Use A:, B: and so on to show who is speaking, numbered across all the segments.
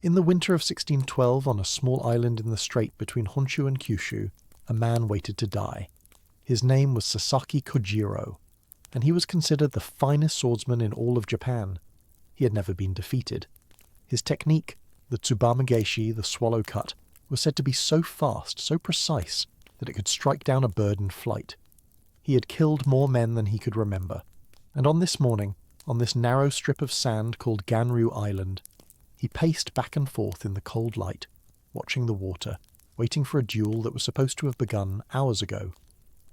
A: In the winter of 1612, on a small island in the strait between Honshu and Kyushu, a man waited to die. His name was Sasaki Kojiro, and he was considered the finest swordsman in all of Japan. He had never been defeated. His technique, the Tsubame-geishi, the swallow cut, was said to be so fast, so precise, that it could strike down a bird in flight. He had killed more men than he could remember, and on this morning, on this narrow strip of sand called Ganryu Island, he paced back and forth in the cold light, watching the water, waiting for a duel that was supposed to have begun hours ago.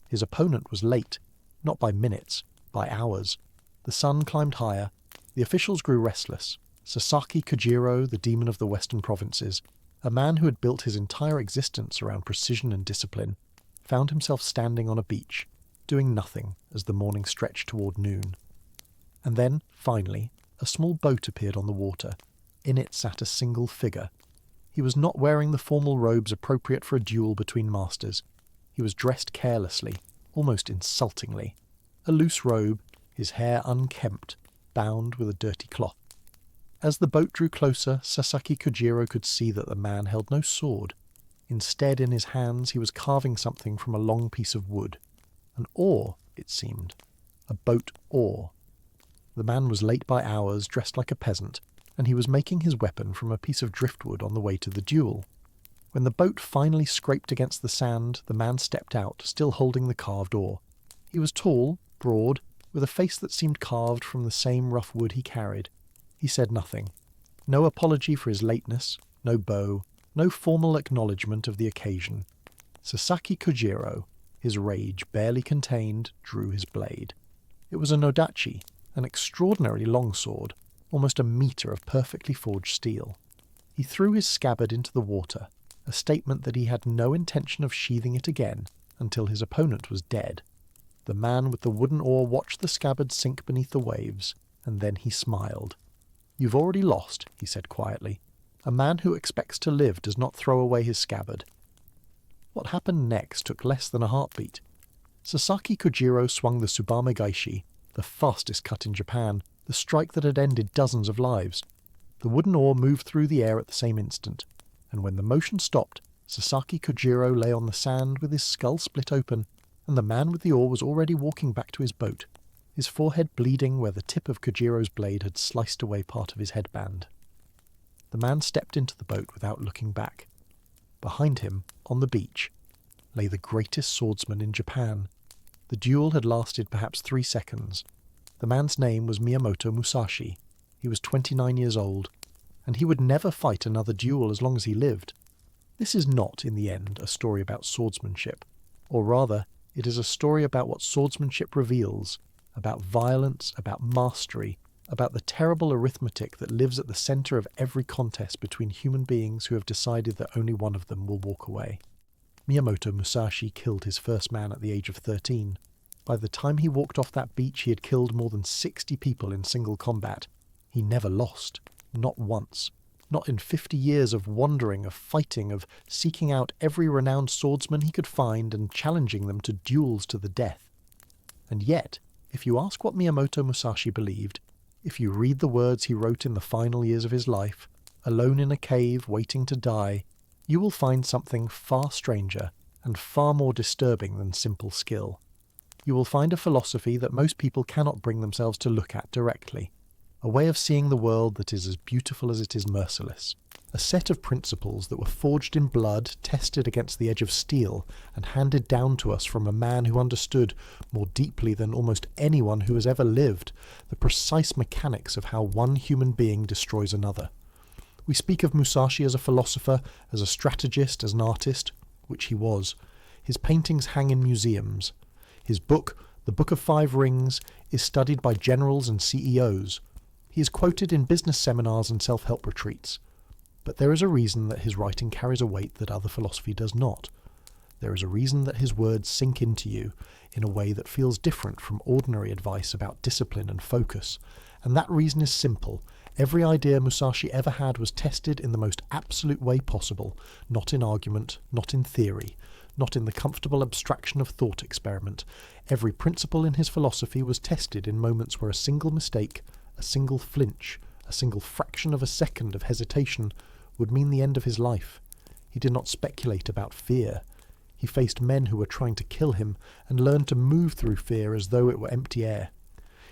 A: His opponent was late, not by minutes, by hours. The sun climbed higher. The officials grew restless. Sasaki Kojiro, the demon of the western provinces, a man who had built his entire existence around precision and discipline, found himself standing on a beach, doing nothing as the morning stretched toward noon. And then, finally, a small boat appeared on the water. In it sat a single figure. He was not wearing the formal robes appropriate for a duel between masters. He was dressed carelessly, almost insultingly. A loose robe, his hair unkempt, bound with a dirty cloth. As the boat drew closer, Sasaki Kojiro could see that the man held no sword. Instead, in his hands, he was carving something from a long piece of wood. An oar, it seemed. A boat oar. The man was late by hours, dressed like a peasant, and he was making his weapon from a piece of driftwood on the way to the duel. When the boat finally scraped against the sand, the man stepped out, still holding the carved oar. He was tall, broad, with a face that seemed carved from the same rough wood he carried. He said nothing. No apology for his lateness, no bow, no formal acknowledgement of the occasion. Sasaki Kojiro, his rage barely contained, drew his blade. It was a nodachi, an extraordinarily long sword, almost a metre of perfectly forged steel. He threw his scabbard into the water, a statement that he had no intention of sheathing it again until his opponent was dead. The man with the wooden oar watched the scabbard sink beneath the waves, and then he smiled. "You've already lost," he said quietly. "A man who expects to live does not throw away his scabbard." What happened next took less than a heartbeat. Sasaki Kojiro swung the Tsubame-geishi, the fastest cut in Japan, the strike that had ended dozens of lives. The wooden oar moved through the air at the same instant, and when the motion stopped, Sasaki Kojiro lay on the sand with his skull split open, and the man with the oar was already walking back to his boat, his forehead bleeding where the tip of Kojiro's blade had sliced away part of his headband. The man stepped into the boat without looking back. Behind him, on the beach, lay the greatest swordsman in Japan. The duel had lasted perhaps 3 seconds. The man's name was Miyamoto Musashi. He was 29 years old, and he would never fight another duel as long as he lived. This is not, in the end, a story about swordsmanship, or rather, it is a story about what swordsmanship reveals, about violence, about mastery, about the terrible arithmetic that lives at the centre of every contest between human beings who have decided that only one of them will walk away. Miyamoto Musashi killed his first man at the age of 13. By the time he walked off that beach, he had killed more than 60 people in single combat. He never lost. Not once. Not in 50 years of wandering, of fighting, of seeking out every renowned swordsman he could find and challenging them to duels to the death. And yet, if you ask what Miyamoto Musashi believed, if you read the words he wrote in the final years of his life, alone in a cave waiting to die, you will find something far stranger and far more disturbing than simple skill. You will find a philosophy that most people cannot bring themselves to look at directly, a way of seeing the world that is as beautiful as it is merciless, a set of principles that were forged in blood, tested against the edge of steel, and handed down to us from a man who understood, more deeply than almost anyone who has ever lived, the precise mechanics of how one human being destroys another. We speak of Musashi as a philosopher, as a strategist, as an artist, which he was. His paintings hang in museums. His book, The Book of Five Rings, is studied by generals and CEOs. He is quoted in business seminars and self-help retreats. But there is a reason that his writing carries a weight that other philosophy does not. There is a reason that his words sink into you in a way that feels different from ordinary advice about discipline and focus. And that reason is simple. Every idea Musashi ever had was tested in the most absolute way possible, not in argument, not in theory, not in the comfortable abstraction of thought experiment. Every principle in his philosophy was tested in moments where a single mistake, a single flinch, a single fraction of a second of hesitation would mean the end of his life. He did not speculate about fear. He faced men who were trying to kill him and learned to move through fear as though it were empty air.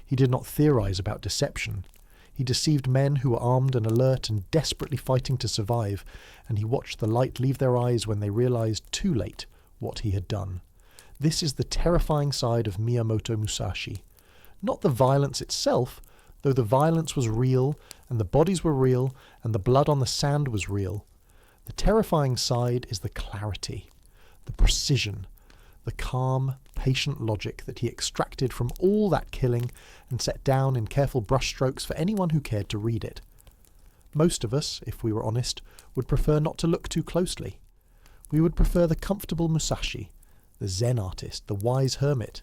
A: He did not theorize about deception. He deceived men who were armed and alert and desperately fighting to survive, and he watched the light leave their eyes when they realized too late what he had done. This is the terrifying side of Miyamoto Musashi. Not the violence itself, though the violence was real, and the bodies were real, and the blood on the sand was real. The terrifying side is the clarity, the precision, the calm, patient logic that he extracted from all that killing and set down in careful brushstrokes for anyone who cared to read it. Most of us, if we were honest, would prefer not to look too closely. We would prefer the comfortable Musashi, the Zen artist, the wise hermit.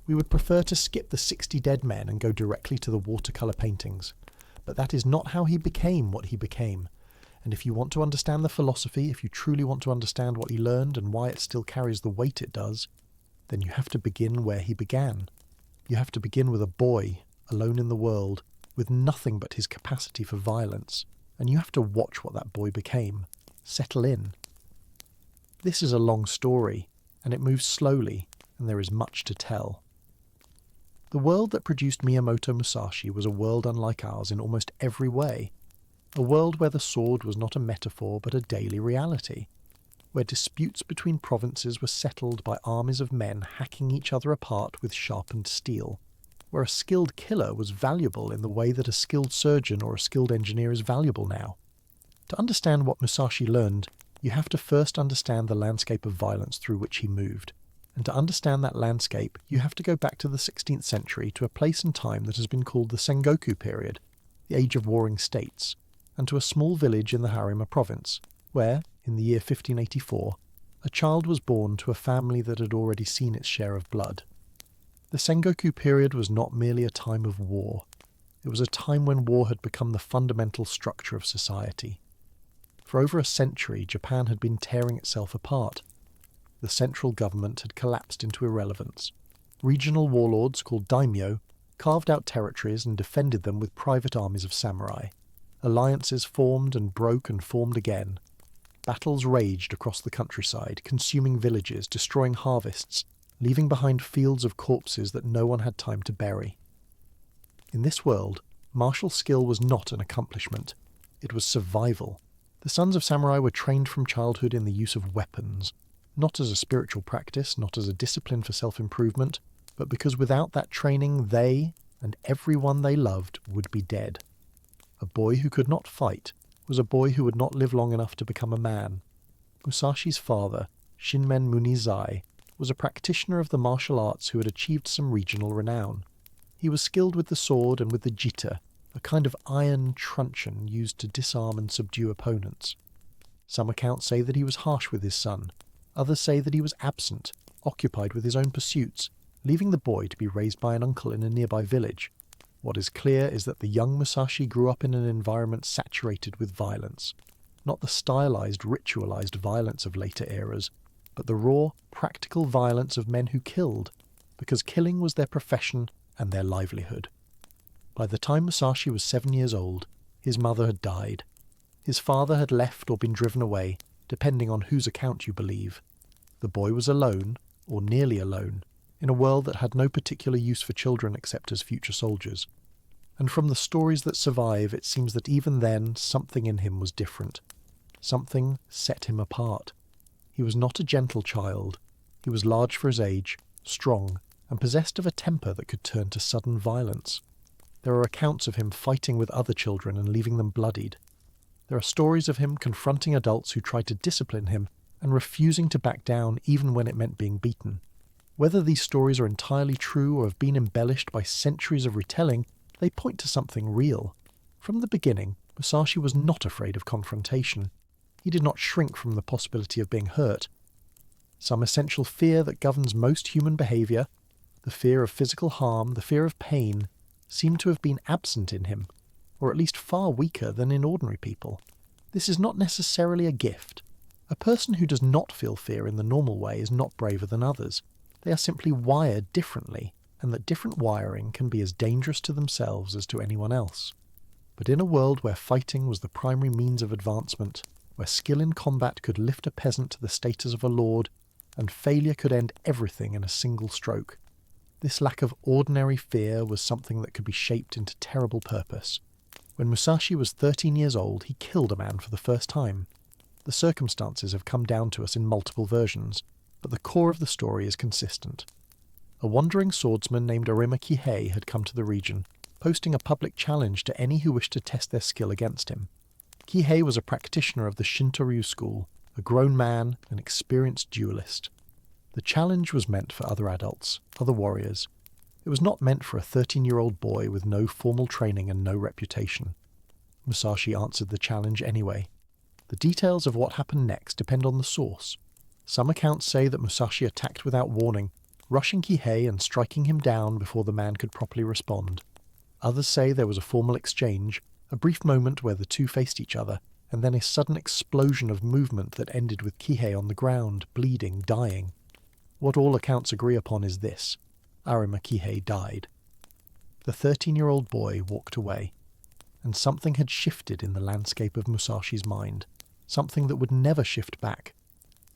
A: We would prefer to skip the 60 dead men and go directly to the watercolour paintings. But that is not how he became what he became. And if you want to understand the philosophy, if you truly want to understand what he learned and why it still carries the weight it does, then you have to begin where he began. You have to begin with a boy, alone in the world, with nothing but his capacity for violence, and you have to watch what that boy became. Settle in. This is a long story, and it moves slowly, and there is much to tell. The world that produced Miyamoto Musashi was a world unlike ours in almost every way. A world where the sword was not a metaphor but a daily reality, where disputes between provinces were settled by armies of men hacking each other apart with sharpened steel, where a skilled killer was valuable in the way that a skilled surgeon or a skilled engineer is valuable now. To understand what Musashi learned, you have to first understand the landscape of violence through which he moved. And to understand that landscape, you have to go back to the 16th century to a place and time that has been called the Sengoku period, the Age of Warring States, and to a small village in the Harima province, where, in the year 1584, a child was born to a family that had already seen its share of blood. The Sengoku period was not merely a time of war. It was a time when war had become the fundamental structure of society. For over a century, Japan had been tearing itself apart. The central government had collapsed into irrelevance. Regional warlords called daimyo carved out territories and defended them with private armies of samurai. Alliances formed and broke and formed again. Battles raged across the countryside, consuming villages, destroying harvests, leaving behind fields of corpses that no one had time to bury. In this world, martial skill was not an accomplishment. It was survival. The sons of samurai were trained from childhood in the use of weapons, not as a spiritual practice, not as a discipline for self-improvement, but because without that training they, and everyone they loved, would be dead. A boy who could not fight was a boy who would not live long enough to become a man. Musashi's father, Shinmen Munizai, was a practitioner of the martial arts who had achieved some regional renown. He was skilled with the sword and with the jita, a kind of iron truncheon used to disarm and subdue opponents. Some accounts say that he was harsh with his son. Others say that he was absent, occupied with his own pursuits, leaving the boy to be raised by an uncle in a nearby village. What is clear is that the young Musashi grew up in an environment saturated with violence. Not the stylized, ritualized violence of later eras, but the raw, practical violence of men who killed, because killing was their profession and their livelihood. By the time Musashi was 7 years old, his mother had died. His father had left or been driven away, depending on whose account you believe. The boy was alone, or nearly alone, in a world that had no particular use for children except as future soldiers. And from the stories that survive, it seems that even then something in him was different. Something set him apart. He was not a gentle child. He was large for his age, strong, and possessed of a temper that could turn to sudden violence. There are accounts of him fighting with other children and leaving them bloodied. There are stories of him confronting adults who tried to discipline him and refusing to back down even when it meant being beaten. Whether these stories are entirely true or have been embellished by centuries of retelling, they point to something real. From the beginning, Musashi was not afraid of confrontation. He did not shrink from the possibility of being hurt. Some essential fear that governs most human behavior, the fear of physical harm, the fear of pain, seemed to have been absent in him, or at least far weaker than in ordinary people. This is not necessarily a gift. A person who does not feel fear in the normal way is not braver than others. They are simply wired differently, and that different wiring can be as dangerous to themselves as to anyone else. But in a world where fighting was the primary means of advancement, where skill in combat could lift a peasant to the status of a lord, and failure could end everything in a single stroke, this lack of ordinary fear was something that could be shaped into terrible purpose. When Musashi was 13 years old, he killed a man for the first time. The circumstances have come down to us in multiple versions, but the core of the story is consistent. A wandering swordsman named Arima Kihei had come to the region, posting a public challenge to any who wished to test their skill against him. Kihei was a practitioner of the Shinto-ryu school, a grown man, an experienced duelist. The challenge was meant for other adults, other warriors. It was not meant for a 13-year-old boy with no formal training and no reputation. Musashi answered the challenge anyway. The details of what happened next depend on the source. Some accounts say that Musashi attacked without warning, rushing Kihei and striking him down before the man could properly respond. Others say there was a formal exchange, a brief moment where the two faced each other, and then a sudden explosion of movement that ended with Kihei on the ground, bleeding, dying. What all accounts agree upon is this: Arima Kihei died. The 13-year-old boy walked away, and something had shifted in the landscape of Musashi's mind, something that would never shift back.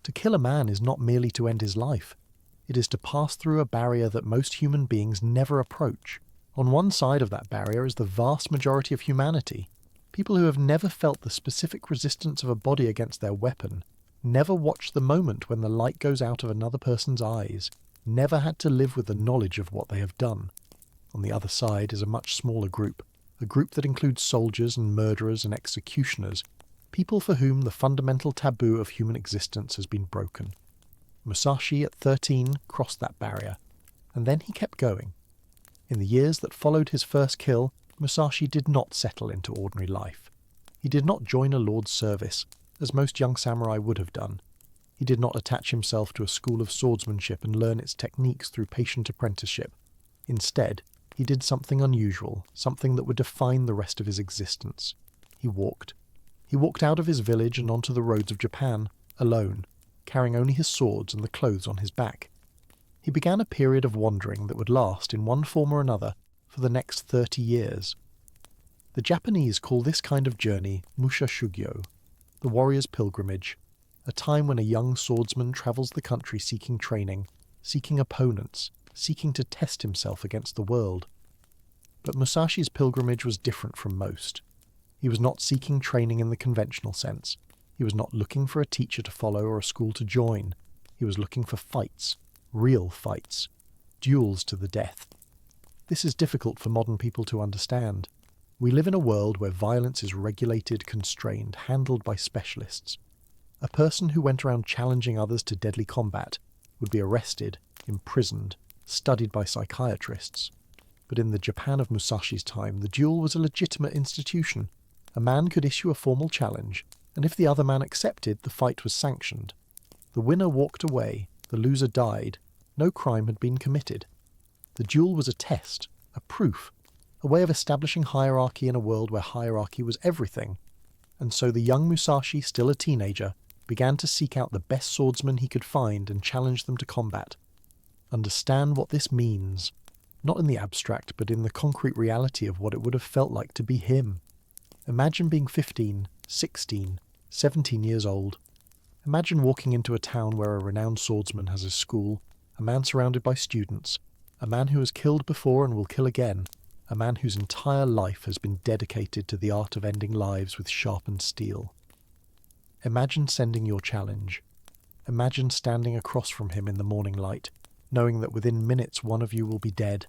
A: To kill a man is not merely to end his life. It is to pass through a barrier that most human beings never approach. On one side of that barrier is the vast majority of humanity, people who have never felt the specific resistance of a body against their weapon, never watched the moment when the light goes out of another person's eyes, never had to live with the knowledge of what they have done. On the other side is a much smaller group, a group that includes soldiers and murderers and executioners, people for whom the fundamental taboo of human existence has been broken. Musashi, at 13, crossed that barrier, and then he kept going. In the years that followed his first kill, Musashi did not settle into ordinary life. He did not join a lord's service, as most young samurai would have done. He did not attach himself to a school of swordsmanship and learn its techniques through patient apprenticeship. Instead, he did something unusual, something that would define the rest of his existence. He walked. He walked out of his village and onto the roads of Japan, alone, carrying only his swords and the clothes on his back. He began a period of wandering that would last, in one form or another, for the next 30 years. The Japanese call this kind of journey Musha Shugyo, the warrior's pilgrimage, a time when a young swordsman travels the country seeking training, seeking opponents, seeking to test himself against the world. But Musashi's pilgrimage was different from most. He was not seeking training in the conventional sense. He was not looking for a teacher to follow or a school to join. He was looking for fights, real fights, duels to the death. This is difficult for modern people to understand. We live in a world where violence is regulated, constrained, handled by specialists. A person who went around challenging others to deadly combat would be arrested, imprisoned, studied by psychiatrists. But in the Japan of Musashi's time, the duel was a legitimate institution. A man could issue a formal challenge, and if the other man accepted, the fight was sanctioned. The winner walked away, the loser died. No crime had been committed. The duel was a test, a proof, a way of establishing hierarchy in a world where hierarchy was everything. And so the young Musashi, still a teenager, began to seek out the best swordsmen he could find and challenge them to combat. Understand what this means, not in the abstract, but in the concrete reality of what it would have felt like to be him. Imagine being 15, 16, 17 years old. Imagine walking into a town where a renowned swordsman has his school, a man surrounded by students, a man who has killed before and will kill again, a man whose entire life has been dedicated to the art of ending lives with sharpened steel. Imagine sending your challenge. Imagine standing across from him in the morning light, knowing that within minutes one of you will be dead,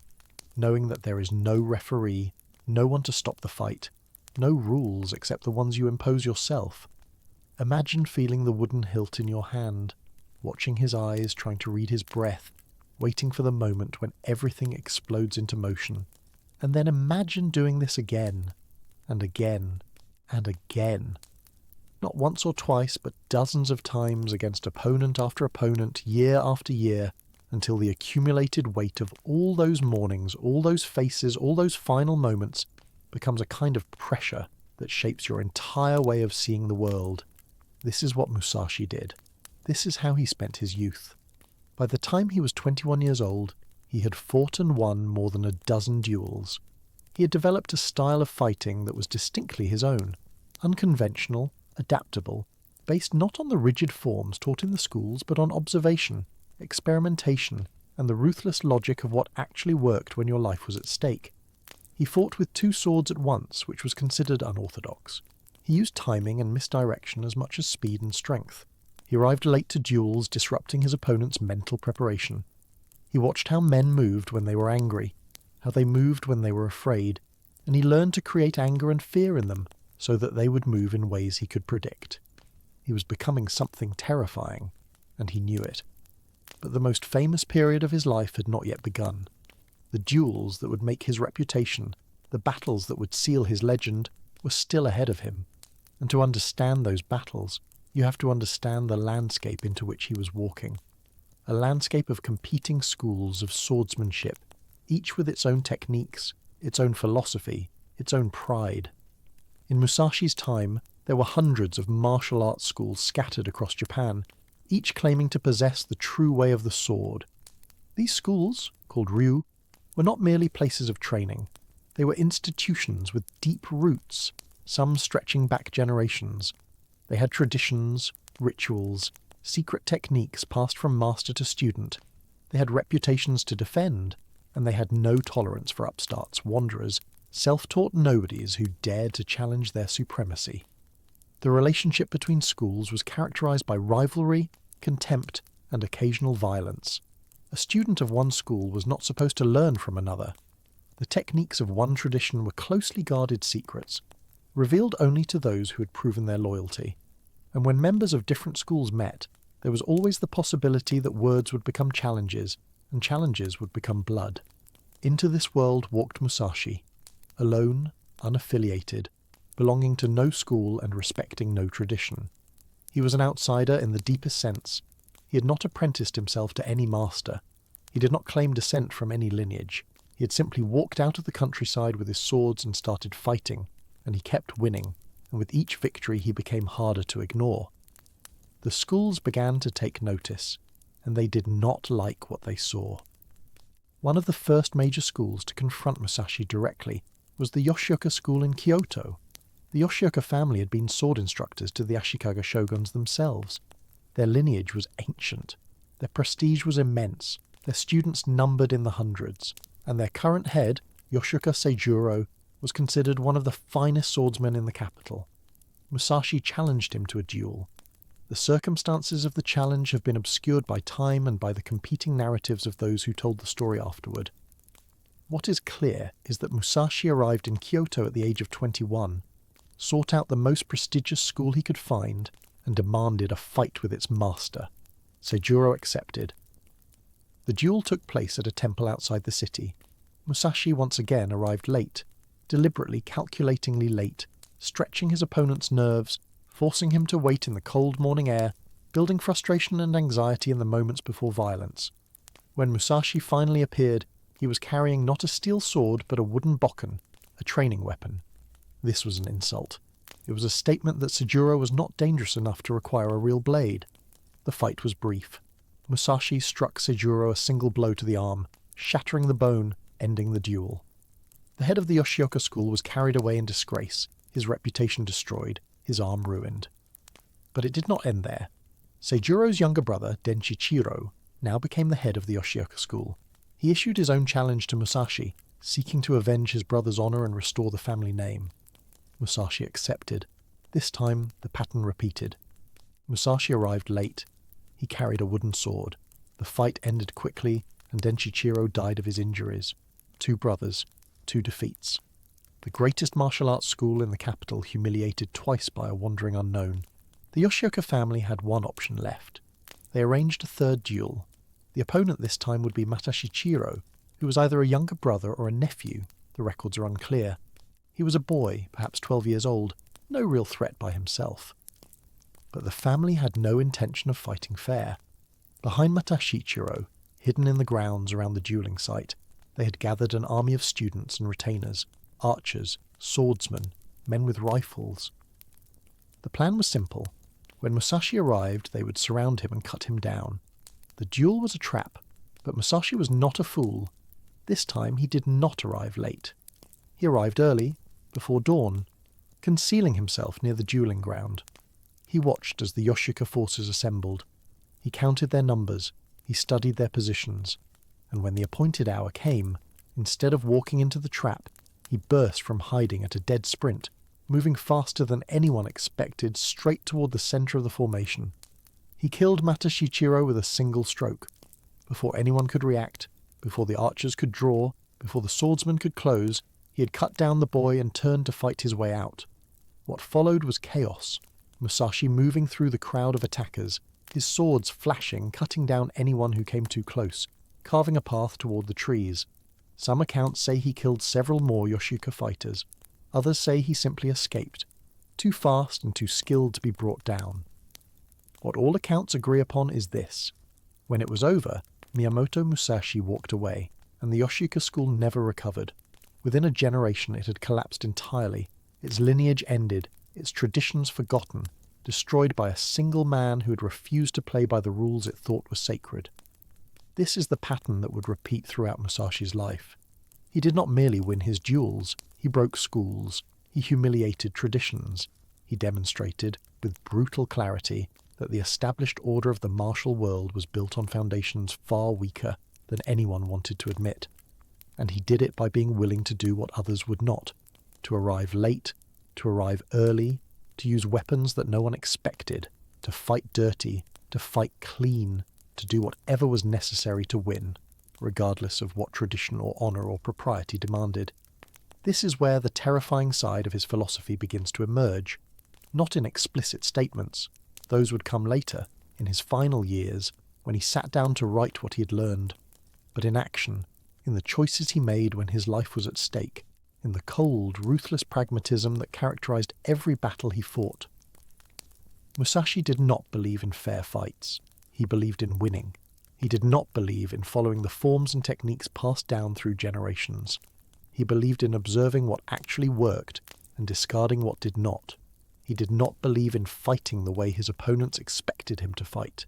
A: knowing that there is no referee, no one to stop the fight, no rules except the ones you impose yourself. Imagine feeling the wooden hilt in your hand, watching his eyes, trying to read his breath, waiting for the moment when everything explodes into motion. And then imagine doing this again, and again, and again. Not once or twice, but dozens of times against opponent after opponent, year after year, until the accumulated weight of all those mornings, all those faces, all those final moments becomes a kind of pressure that shapes your entire way of seeing the world. This is what Musashi did. This is how he spent his youth. By the time he was 21 years old, he had fought and won more than a dozen duels. He had developed a style of fighting that was distinctly his own, unconventional, adaptable, based not on the rigid forms taught in the schools but on observation, experimentation, and the ruthless logic of what actually worked when your life was at stake. He fought with two swords at once, which was considered unorthodox. He used timing and misdirection as much as speed and strength. He arrived late to duels, disrupting his opponent's mental preparation. He watched how men moved when they were angry, how they moved when they were afraid, and he learned to create anger and fear in them so that they would move in ways he could predict. He was becoming something terrifying, and he knew it. But the most famous period of his life had not yet begun. The duels that would make his reputation, the battles that would seal his legend, were still ahead of him. And to understand those battles, you have to understand the landscape into which he was walking. A landscape of competing schools of swordsmanship, each with its own techniques, its own philosophy, its own pride. In Musashi's time, there were hundreds of martial arts schools scattered across Japan, each claiming to possess the true way of the sword. These schools, called ryu, were not merely places of training. They were institutions with deep roots, some stretching back generations. They had traditions, rituals, secret techniques passed from master to student. They had reputations to defend, and they had no tolerance for upstarts, wanderers, self-taught nobodies who dared to challenge their supremacy. The relationship between schools was characterized by rivalry, contempt, and occasional violence. A student of one school was not supposed to learn from another. The techniques of one tradition were closely guarded secrets, revealed only to those who had proven their loyalty. And when members of different schools met, there was always the possibility that words would become challenges, and challenges would become blood. Into this world walked Musashi, alone, unaffiliated, belonging to no school and respecting no tradition. He was an outsider in the deepest sense. He had not apprenticed himself to any master. He did not claim descent from any lineage. He had simply walked out of the countryside with his swords and started fighting, and he kept winning, and with each victory he became harder to ignore. The schools began to take notice, and they did not like what they saw. One of the first major schools to confront Musashi directly was the Yoshioka school in Kyoto. The Yoshioka family had been sword instructors to the Ashikaga shoguns themselves. Their lineage was ancient, their prestige was immense, their students numbered in the hundreds, and their current head, Yoshioka Seijuro, was considered one of the finest swordsmen in the capital. Musashi challenged him to a duel. The circumstances of the challenge have been obscured by time and by the competing narratives of those who told the story afterward. What is clear is that Musashi arrived in Kyoto at the age of 21, sought out the most prestigious school he could find, and demanded a fight with its master. Seijuro accepted. The duel took place at a temple outside the city. Musashi once again arrived late, deliberately, calculatingly late, stretching his opponent's nerves, forcing him to wait in the cold morning air, building frustration and anxiety in the moments before violence. When Musashi finally appeared, he was carrying not a steel sword but a wooden bokken, a training weapon. This was an insult. It was a statement that Seijuro was not dangerous enough to require a real blade. The fight was brief. Musashi struck Seijuro a single blow to the arm, shattering the bone, ending the duel. The head of the Yoshioka school was carried away in disgrace, his reputation destroyed, his arm ruined. But it did not end there. Seijuro's younger brother, Denshichiro, now became the head of the Yoshioka school. He issued his own challenge to Musashi, seeking to avenge his brother's honor and restore the family name. Musashi accepted. This time, the pattern repeated. Musashi arrived late. He carried a wooden sword. The fight ended quickly, and Denshichiro died of his injuries. 2 brothers, 2 defeats. The greatest martial arts school in the capital humiliated twice by a wandering unknown. The Yoshioka family had one option left. They arranged a third duel. The opponent this time would be Matashichiro, who was either a younger brother or a nephew. The records are unclear. He was a boy, perhaps 12 years old, no real threat by himself. But the family had no intention of fighting fair. Behind Matashichiro, hidden in the grounds around the dueling site, they had gathered an army of students and retainers, archers, swordsmen, men with rifles. The plan was simple. When Musashi arrived, they would surround him and cut him down. The duel was a trap, but Musashi was not a fool. This time he did not arrive late. He arrived early, before dawn, concealing himself near the dueling ground. He watched as the Yoshika forces assembled. He counted their numbers, he studied their positions, and when the appointed hour came, instead of walking into the trap, he burst from hiding at a dead sprint, moving faster than anyone expected straight toward the center of the formation. He killed Mata Shichiro with a single stroke. Before anyone could react, before the archers could draw, before the swordsman could close, he had cut down the boy and turned to fight his way out. What followed was chaos. Musashi moving through the crowd of attackers, his swords flashing, cutting down anyone who came too close, carving a path toward the trees. Some accounts say he killed several more Yoshika fighters. Others say he simply escaped, too fast and too skilled to be brought down. What all accounts agree upon is this. When it was over, Miyamoto Musashi walked away, and the Yoshika school never recovered. Within a generation it had collapsed entirely, its lineage ended, its traditions forgotten, destroyed by a single man who had refused to play by the rules it thought were sacred. This is the pattern that would repeat throughout Musashi's life. He did not merely win his duels, he broke schools, he humiliated traditions, he demonstrated, with brutal clarity, that the established order of the martial world was built on foundations far weaker than anyone wanted to admit. And he did it by being willing to do what others would not, to arrive late, to arrive early, to use weapons that no one expected, to fight dirty, to fight clean, to do whatever was necessary to win, regardless of what tradition or honor or propriety demanded. This is where the terrifying side of his philosophy begins to emerge, not in explicit statements. Those would come later, in his final years, when he sat down to write what he had learned, but in action, in the choices he made when his life was at stake, in the cold, ruthless pragmatism that characterized every battle he fought. Musashi did not believe in fair fights. He believed in winning. He did not believe in following the forms and techniques passed down through generations. He believed in observing what actually worked and discarding what did not. He did not believe in fighting the way his opponents expected him to fight.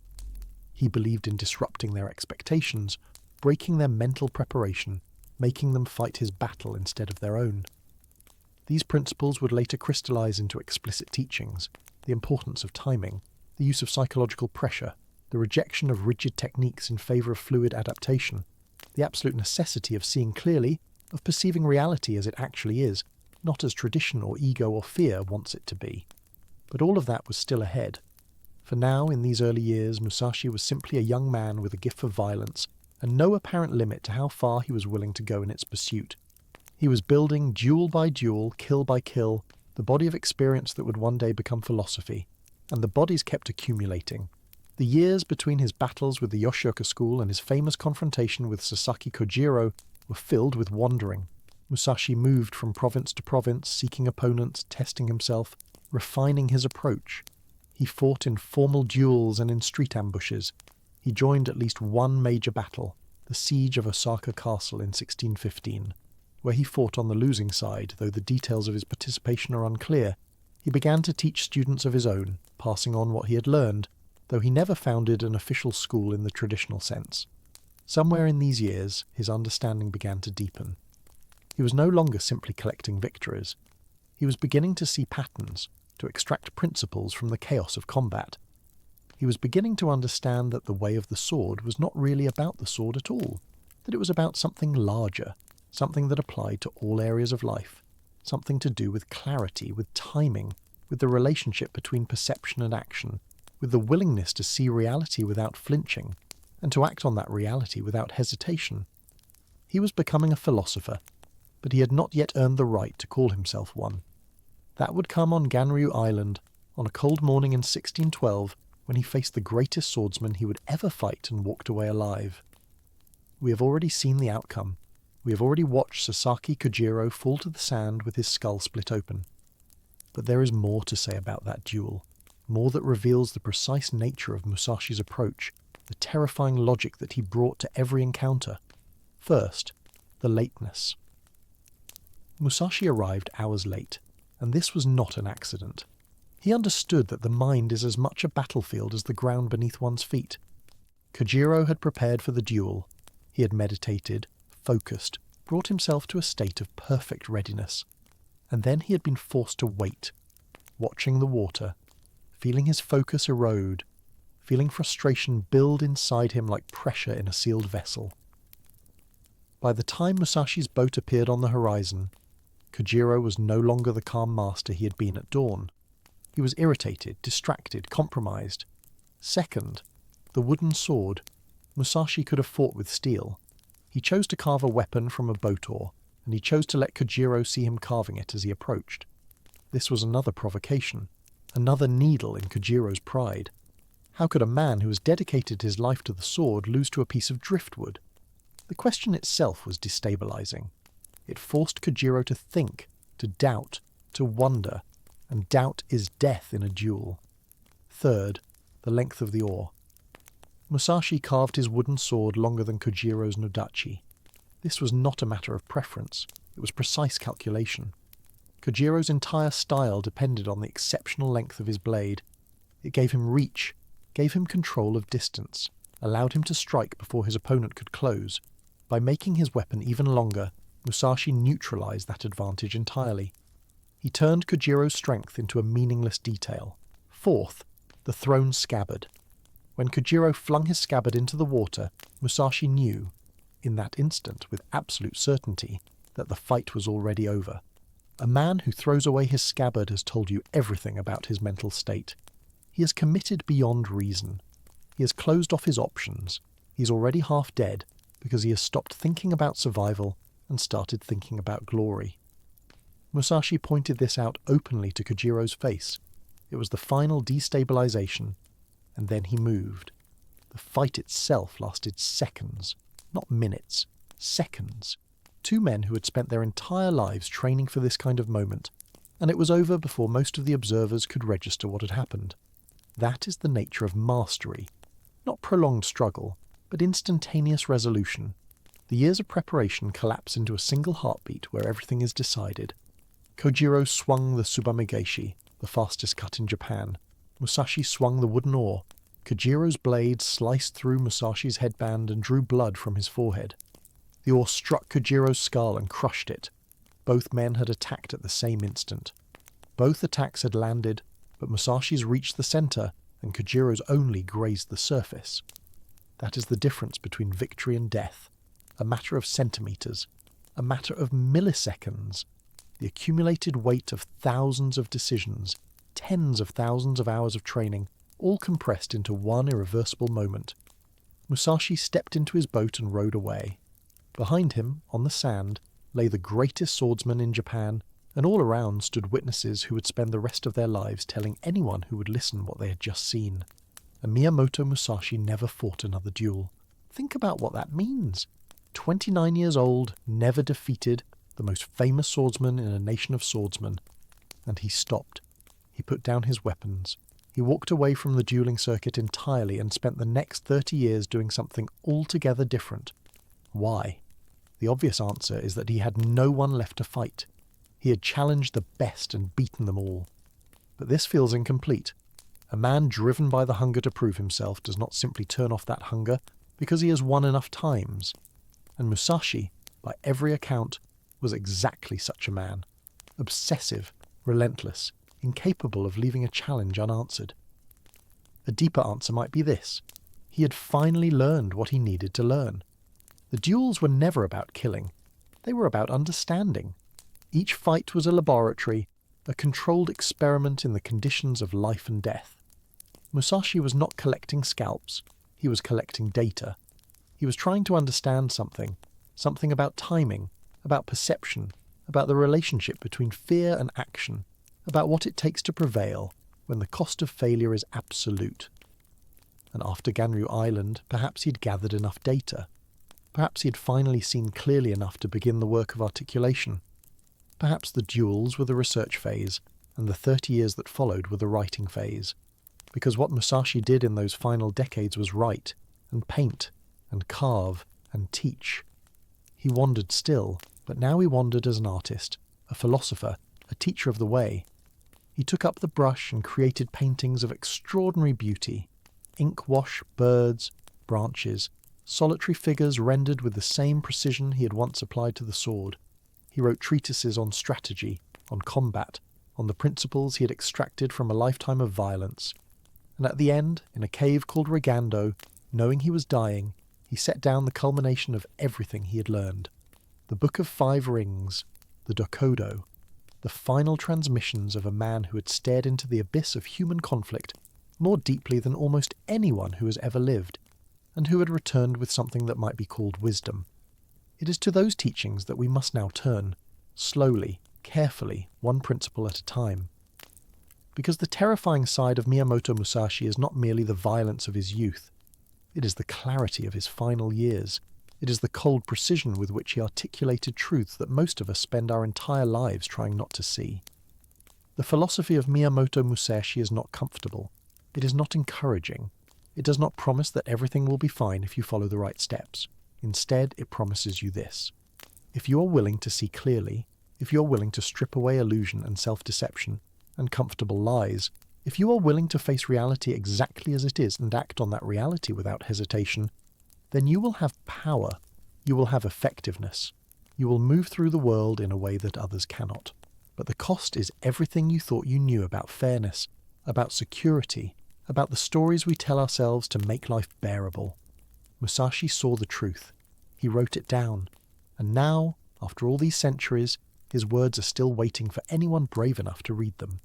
A: He believed in disrupting their expectations, breaking their mental preparation, making them fight his battle instead of their own. These principles would later crystallize into explicit teachings: the importance of timing, the use of psychological pressure, the rejection of rigid techniques in favor of fluid adaptation, the absolute necessity of seeing clearly, of perceiving reality as it actually is, not as tradition or ego or fear wants it to be. But all of that was still ahead. For now, in these early years, Musashi was simply a young man with a gift for violence, and no apparent limit to how far he was willing to go in its pursuit. He was building, duel by duel, kill by kill, the body of experience that would one day become philosophy, and the bodies kept accumulating. The years between his battles with the Yoshioka school and his famous confrontation with Sasaki Kojiro were filled with wandering. Musashi moved from province to province, seeking opponents, testing himself, refining his approach. He fought in formal duels and in street ambushes. He joined at least one major battle, the siege of Osaka Castle in 1615, where he fought on the losing side, though the details of his participation are unclear. He began to teach students of his own, passing on what he had learned, though he never founded an official school in the traditional sense. Somewhere in these years, his understanding began to deepen. He was no longer simply collecting victories. He was beginning to see patterns, to extract principles from the chaos of combat. He was beginning to understand that the way of the sword was not really about the sword at all, that it was about something larger, something that applied to all areas of life, something to do with clarity, with timing, with the relationship between perception and action, with the willingness to see reality without flinching, and to act on that reality without hesitation. He was becoming a philosopher, but he had not yet earned the right to call himself one. That would come on Ganryu Island, on a cold morning in 1612, when he faced the greatest swordsman he would ever fight and walked away alive. We have already seen the outcome. We have already watched Sasaki Kojiro fall to the sand with his skull split open. But there is more to say about that duel, more that reveals the precise nature of Musashi's approach, the terrifying logic that he brought to every encounter. First, the lateness. Musashi arrived hours late, and this was not an accident. He understood that the mind is as much a battlefield as the ground beneath one's feet. Kojiro had prepared for the duel. He had meditated, focused, brought himself to a state of perfect readiness. And then he had been forced to wait, watching the water, feeling his focus erode, feeling frustration build inside him like pressure in a sealed vessel. By the time Musashi's boat appeared on the horizon, Kojiro was no longer the calm master he had been at dawn. He was irritated, distracted, compromised. Second, the wooden sword. Musashi could have fought with steel. He chose to carve a weapon from a boat oar, and he chose to let Kojiro see him carving it as he approached. This was another provocation, another needle in Kojiro's pride. How could a man who has dedicated his life to the sword lose to a piece of driftwood? The question itself was destabilizing. It forced Kojiro to think, to doubt, to wonder, and doubt is death in a duel. Third, the length of the oar. Musashi carved his wooden sword longer than Kojiro's nodachi. This was not a matter of preference, it was precise calculation. Kojiro's entire style depended on the exceptional length of his blade. It gave him reach, gave him control of distance, allowed him to strike before his opponent could close. By making his weapon even longer, Musashi neutralized that advantage entirely. He turned Kojiro's strength into a meaningless detail. Fourth, the thrown scabbard. When Kojiro flung his scabbard into the water, Musashi knew, in that instant with absolute certainty, that the fight was already over. A man who throws away his scabbard has told you everything about his mental state. He is committed beyond reason. He has closed off his options. He is already half dead because he has stopped thinking about survival and started thinking about glory. Musashi pointed this out openly to Kojiro's face. It was the final destabilization, and then he moved. The fight itself lasted seconds, not minutes, seconds. Two men who had spent their entire lives training for this kind of moment, and it was over before most of the observers could register what had happened. That is the nature of mastery. Not prolonged struggle, but instantaneous resolution. The years of preparation collapse into a single heartbeat where everything is decided. Kojiro swung the Tsubamegeishi, the fastest cut in Japan. Musashi swung the wooden oar. Kojiro's blade sliced through Musashi's headband and drew blood from his forehead. The oar struck Kojiro's skull and crushed it. Both men had attacked at the same instant. Both attacks had landed, but Musashi's reached the center and Kojiro's only grazed the surface. That is the difference between victory and death. A matter of centimeters. A matter of milliseconds. The accumulated weight of thousands of decisions, tens of thousands of hours of training, all compressed into one irreversible moment. Musashi stepped into his boat and rowed away. Behind him, on the sand, lay the greatest swordsman in Japan, and all around stood witnesses who would spend the rest of their lives telling anyone who would listen what they had just seen. And Miyamoto Musashi never fought another duel. Think about what that means. 29 years old, never defeated, the most famous swordsman in a nation of swordsmen. And he stopped. He put down his weapons. He walked away from the dueling circuit entirely and spent the next 30 years doing something altogether different. Why? The obvious answer is that he had no one left to fight. He had challenged the best and beaten them all. But this feels incomplete. A man driven by the hunger to prove himself does not simply turn off that hunger because he has won enough times. And Musashi, by every account, was exactly such a man. Obsessive, relentless, incapable of leaving a challenge unanswered. A deeper answer might be this. He had finally learned what he needed to learn. The duels were never about killing. They were about understanding. Each fight was a laboratory, a controlled experiment in the conditions of life and death. Musashi was not collecting scalps. He was collecting data. He was trying to understand something about timing, about perception, about the relationship between fear and action, about what it takes to prevail when the cost of failure is absolute. And after Ganryu Island, perhaps he'd gathered enough data. Perhaps he had finally seen clearly enough to begin the work of articulation. Perhaps the duels were the research phase, and the 30 years that followed were the writing phase. Because what Musashi did in those final decades was write, and paint, and carve, and teach. He wandered still, but now he wandered as an artist, a philosopher, a teacher of the way. He took up the brush and created paintings of extraordinary beauty. Ink wash, birds, branches, solitary figures rendered with the same precision he had once applied to the sword. He wrote treatises on strategy, on combat, on the principles he had extracted from a lifetime of violence. And at the end, in a cave called Regando, knowing he was dying, he set down the culmination of everything he had learned. The Book of Five Rings, the Dokudo, the final transmissions of a man who had stared into the abyss of human conflict more deeply than almost anyone who has ever lived, and who had returned with something that might be called wisdom. It is to those teachings that we must now turn, slowly, carefully, one principle at a time. Because the terrifying side of Miyamoto Musashi is not merely the violence of his youth, it is the clarity of his final years. It is the cold precision with which he articulated truths that most of us spend our entire lives trying not to see. The philosophy of Miyamoto Musashi is not comfortable. It is not encouraging. It does not promise that everything will be fine if you follow the right steps. Instead, it promises you this. If you are willing to see clearly, if you are willing to strip away illusion and self-deception and comfortable lies, if you are willing to face reality exactly as it is and act on that reality without hesitation, then you will have power, you will have effectiveness, you will move through the world in a way that others cannot. But the cost is everything you thought you knew about fairness, about security, about the stories we tell ourselves to make life bearable. Musashi saw the truth. He wrote it down. And now, after all these centuries, his words are still waiting for anyone brave enough to read them.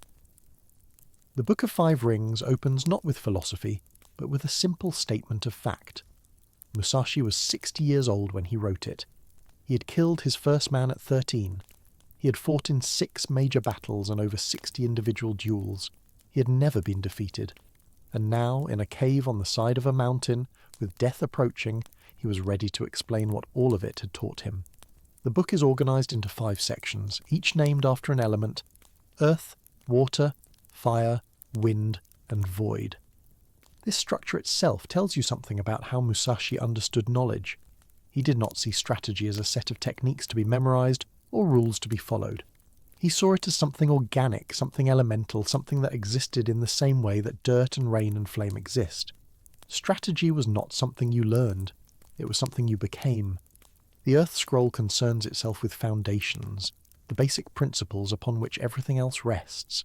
A: The Book of Five Rings opens not with philosophy, but with a simple statement of fact. Musashi was 60 years old when he wrote it. He had killed his first man at 13. He had fought in 6 major battles and over 60 individual duels. He had never been defeated. And now, in a cave on the side of a mountain, with death approaching, he was ready to explain what all of it had taught him. The book is organized into 5 sections, each named after an element: earth, water, fire, wind, and void. This structure itself tells you something about how Musashi understood knowledge. He did not see strategy as a set of techniques to be memorized or rules to be followed. He saw it as something organic, something elemental, something that existed in the same way that dirt and rain and flame exist. Strategy was not something you learned, it was something you became. The Earth Scroll concerns itself with foundations, the basic principles upon which everything else rests.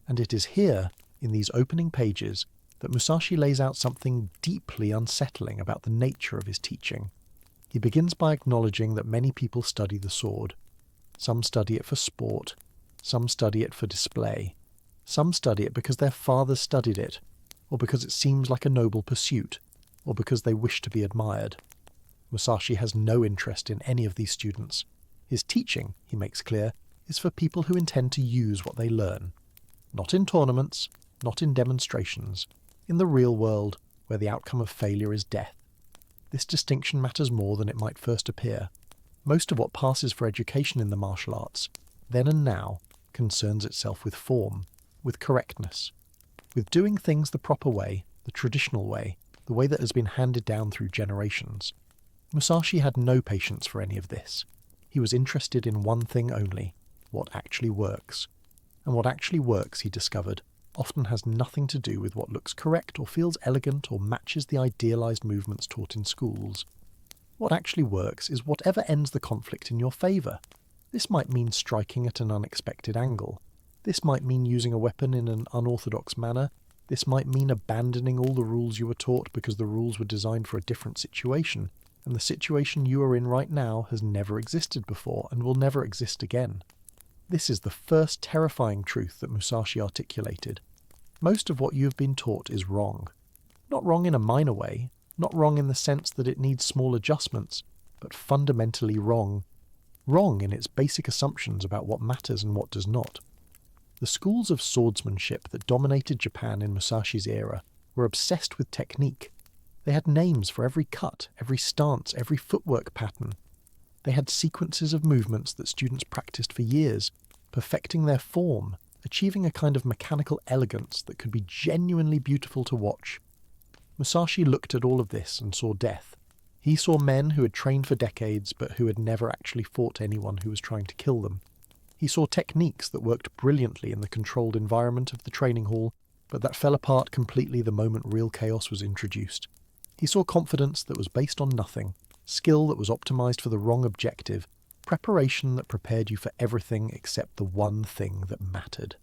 A: And it is here, in these opening pages, that Musashi lays out something deeply unsettling about the nature of his teaching. He begins by acknowledging that many people study the sword. Some study it for sport, some study it for display, some study it because their fathers studied it, or because it seems like a noble pursuit, or because they wish to be admired. Musashi has no interest in any of these students. His teaching, he makes clear, is for people who intend to use what they learn. Not in tournaments, not in demonstrations, in the real world, where the outcome of failure is death. This distinction matters more than it might first appear. Most of what passes for education in the martial arts, then and now, concerns itself with form, with correctness, with doing things the proper way, the traditional way, the way that has been handed down through generations. Musashi had no patience for any of this. He was interested in one thing only: what actually works. And what actually works, he discovered, often has nothing to do with what looks correct or feels elegant or matches the idealized movements taught in schools. What actually works is whatever ends the conflict in your favor. This might mean striking at an unexpected angle. This might mean using a weapon in an unorthodox manner. This might mean abandoning all the rules you were taught because the rules were designed for a different situation, and the situation you are in right now has never existed before and will never exist again. This is the first terrifying truth that Musashi articulated. Most of what you have been taught is wrong. Not wrong in a minor way, not wrong in the sense that it needs small adjustments, but fundamentally wrong. Wrong in its basic assumptions about what matters and what does not. The schools of swordsmanship that dominated Japan in Musashi's era were obsessed with technique. They had names for every cut, every stance, every footwork pattern. They had sequences of movements that students practiced for years, perfecting their form, achieving a kind of mechanical elegance that could be genuinely beautiful to watch. Musashi looked at all of this and saw death. He saw men who had trained for decades but who had never actually fought anyone who was trying to kill them. He saw techniques that worked brilliantly in the controlled environment of the training hall, but that fell apart completely the moment real chaos was introduced. He saw confidence that was based on nothing, skill that was optimized for the wrong objective, preparation that prepared you for everything except the one thing that mattered.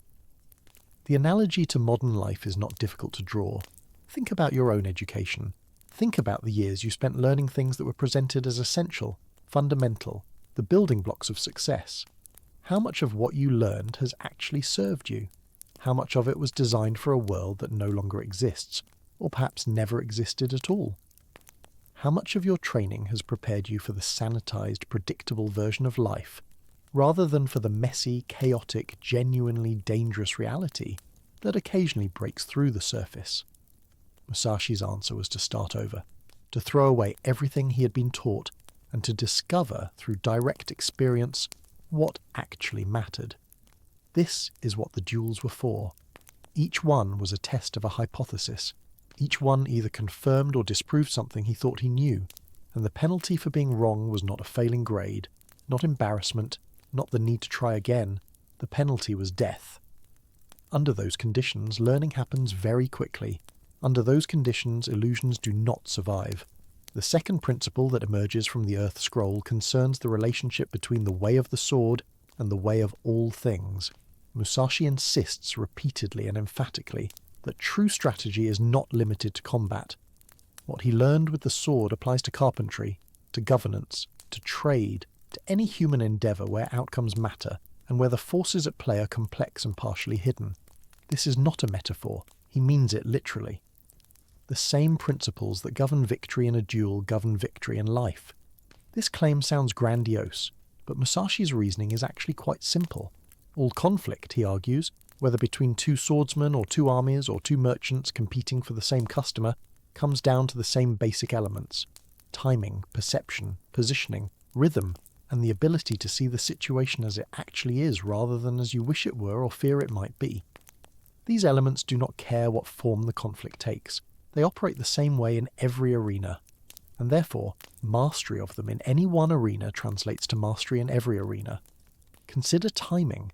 A: The analogy to modern life is not difficult to draw. Think about your own education. Think about the years you spent learning things that were presented as essential, fundamental, the building blocks of success. How much of what you learned has actually served you? How much of it was designed for a world that no longer exists, or perhaps never existed at all? How much of your training has prepared you for the sanitized, predictable version of life, rather than for the messy, chaotic, genuinely dangerous reality that occasionally breaks through the surface? Musashi's answer was to start over, to throw away everything he had been taught, and to discover through direct experience what actually mattered. This is what the duels were for. Each one was a test of a hypothesis. Each one either confirmed or disproved something he thought he knew, and the penalty for being wrong was not a failing grade, not embarrassment, not the need to try again. The penalty was death. Under those conditions, learning happens very quickly. Under those conditions, illusions do not survive. The second principle that emerges from the Earth Scroll concerns the relationship between the way of the sword and the way of all things. Musashi insists repeatedly and emphatically that true strategy is not limited to combat. What he learned with the sword applies to carpentry, to governance, to trade, to any human endeavour where outcomes matter and where the forces at play are complex and partially hidden. This is not a metaphor. He means it literally. The same principles that govern victory in a duel govern victory in life. This claim sounds grandiose, but Musashi's reasoning is actually quite simple. All conflict, he argues, whether between two swordsmen or two armies or two merchants competing for the same customer, comes down to the same basic elements: timing, perception, positioning, rhythm, and the ability to see the situation as it actually is rather than as you wish it were or fear it might be. These elements do not care what form the conflict takes. They operate the same way in every arena, and therefore mastery of them in any one arena translates to mastery in every arena. Consider timing.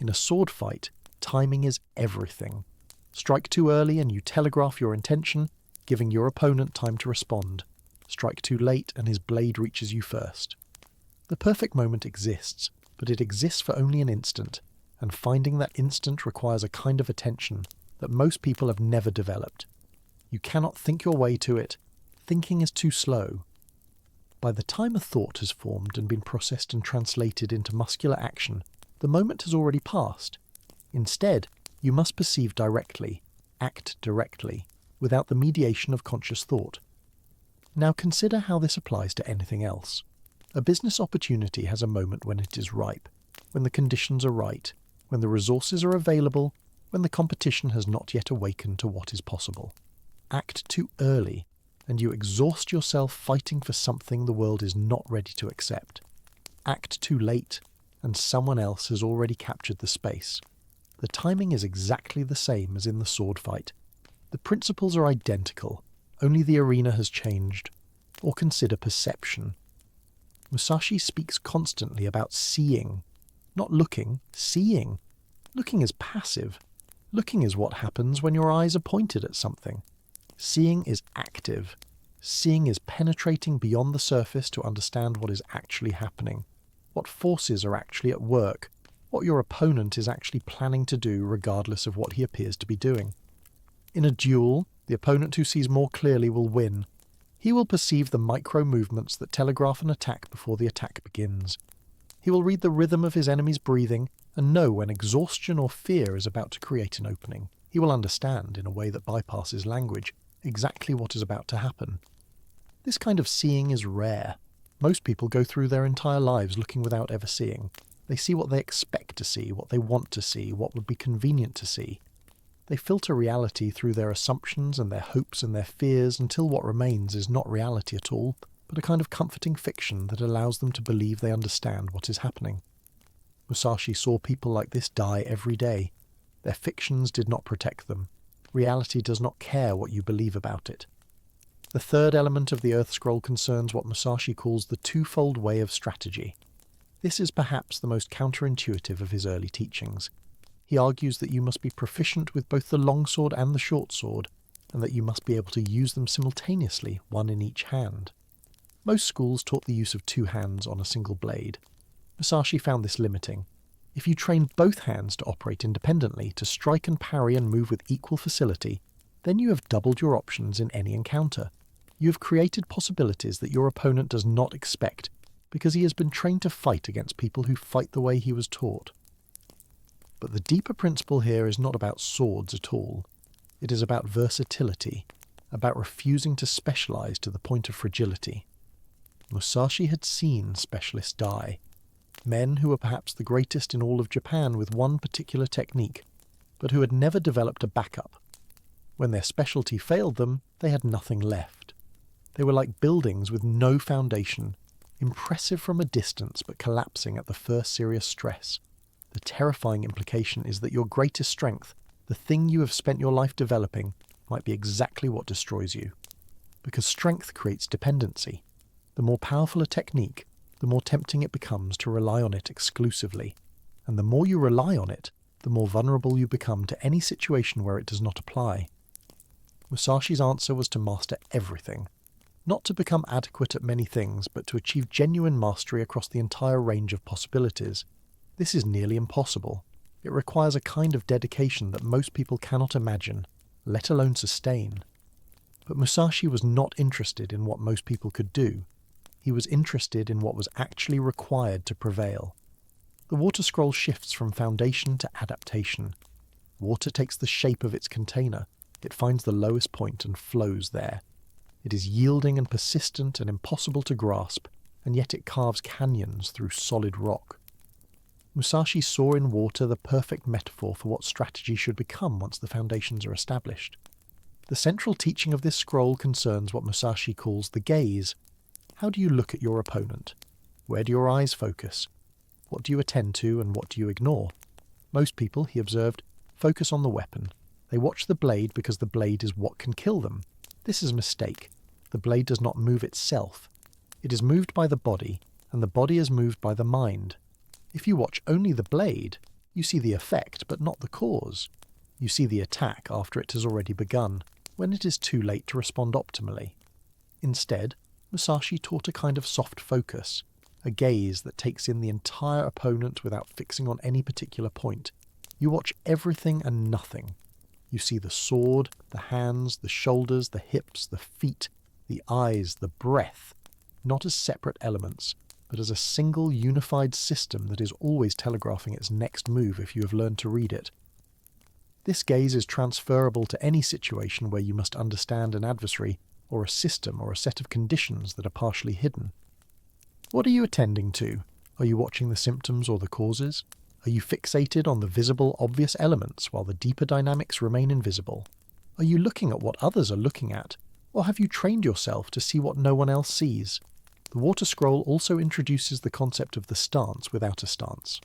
A: In a sword fight, timing is everything. Strike too early and you telegraph your intention, giving your opponent time to respond. Strike too late and his blade reaches you first. The perfect moment exists, but it exists for only an instant, and finding that instant requires a kind of attention that most people have never developed. You cannot think your way to it. Thinking is too slow. By the time a thought has formed and been processed and translated into muscular action, the moment has already passed. Instead, you must perceive directly, act directly, without the mediation of conscious thought. Now consider how this applies to anything else. A business opportunity has a moment when it is ripe, when the conditions are right, when the resources are available, when the competition has not yet awakened to what is possible. Act too early, and you exhaust yourself fighting for something the world is not ready to accept. Act too late, and someone else has already captured the space. The timing is exactly the same as in the sword fight. The principles are identical, only the arena has changed. Or consider perception. Musashi speaks constantly about seeing. Not looking, seeing. Looking is passive. Looking is what happens when your eyes are pointed at something. Seeing is active. Seeing is penetrating beyond the surface to understand what is actually happening, what forces are actually at work, what your opponent is actually planning to do regardless of what he appears to be doing. In a duel, the opponent who sees more clearly will win. He will perceive the micro-movements that telegraph an attack before the attack begins. He will read the rhythm of his enemy's breathing and know when exhaustion or fear is about to create an opening. He will understand, in a way that bypasses language, exactly what is about to happen. This kind of seeing is rare. Most people go through their entire lives looking without ever seeing. They see what they expect to see, what they want to see, what would be convenient to see. They filter reality through their assumptions and their hopes and their fears until what remains is not reality at all, but a kind of comforting fiction that allows them to believe they understand what is happening. Musashi saw people like this die every day. Their fictions did not protect them. Reality does not care what you believe about it. The third element of the Earth Scroll concerns what Musashi calls the twofold way of strategy. This is perhaps the most counterintuitive of his early teachings. He argues that you must be proficient with both the long sword and the short sword. and that you must be able to use them simultaneously, one in each hand. Most schools taught the use of two hands on a single blade. Musashi found this limiting. If you trained both hands to operate independently, to strike and parry and move with equal facility, then you have doubled your options in any encounter. You have created possibilities that your opponent does not expect, because he has been trained to fight against people who fight the way he was taught. But the deeper principle here is not about swords at all. It is about versatility, about refusing to specialize to the point of fragility. Musashi had seen specialists die. Men who were perhaps the greatest in all of Japan with one particular technique, but who had never developed a backup. When their specialty failed them, they had nothing left. They were like buildings with no foundation, impressive from a distance but collapsing at the first serious stress. The terrifying implication is that your greatest strength, the thing you have spent your life developing, might be exactly what destroys you. Because strength creates dependency. The more powerful a technique, the more tempting it becomes to rely on it exclusively. And the more you rely on it, the more vulnerable you become to any situation where it does not apply. Musashi's answer was to master everything. Not to become adequate at many things, but to achieve genuine mastery across the entire range of possibilities. This is nearly impossible. It requires a kind of dedication that most people cannot imagine, let alone sustain. But Musashi was not interested in what most people could do. He was interested in what was actually required to prevail. The water scroll shifts from foundation to adaptation. Water takes the shape of its container. It finds the lowest point and flows there. It is yielding and persistent and impossible to grasp, and yet it carves canyons through solid rock. Musashi saw in water the perfect metaphor for what strategy should become once the foundations are established. The central teaching of this scroll concerns what Musashi calls the gaze. How do you look at your opponent? Where do your eyes focus? What do you attend to and what do you ignore? Most people, he observed, focus on the weapon. They watch the blade because the blade is what can kill them. This is a mistake. The blade does not move itself. It is moved by the body, and the body is moved by the mind. If you watch only the blade, you see the effect but not the cause. You see the attack after it has already begun, when it is too late to respond optimally. Instead, Musashi taught a kind of soft focus, a gaze that takes in the entire opponent without fixing on any particular point. You watch everything and nothing. You see the sword, the hands, the shoulders, the hips, the feet, the eyes, the breath, not as separate elements, but as a single unified system that is always telegraphing its next move if you have learned to read it. This gaze is transferable to any situation where you must understand an adversary, or a system or a set of conditions that are partially hidden. What are you attending to? Are you watching the symptoms or the causes? Are you fixated on the visible, obvious elements while the deeper dynamics remain invisible? Are you looking at what others are looking at? Or have you trained yourself to see what no one else sees? The water scroll also introduces the concept of the stance without a stance.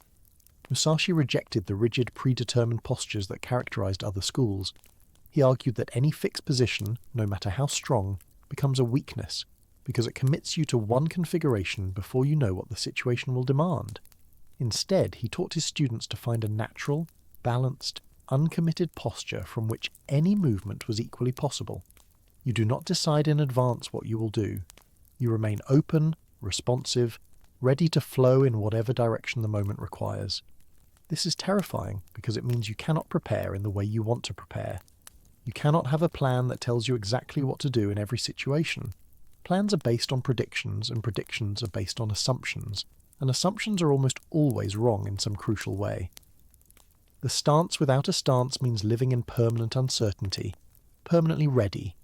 A: Musashi rejected the rigid, predetermined postures that characterized other schools. He argued that any fixed position, no matter how strong, becomes a weakness, because it commits you to one configuration before you know what the situation will demand. Instead, he taught his students to find a natural, balanced, uncommitted posture from which any movement was equally possible. You do not decide in advance what you will do. You remain open, responsive, ready to flow in whatever direction the moment requires. This is terrifying because it means you cannot prepare in the way you want to prepare. You cannot have a plan that tells you exactly what to do in every situation. Plans are based on predictions, and predictions are based on assumptions, and assumptions are almost always wrong in some crucial way. The stance without a stance means living in permanent uncertainty, permanently ready,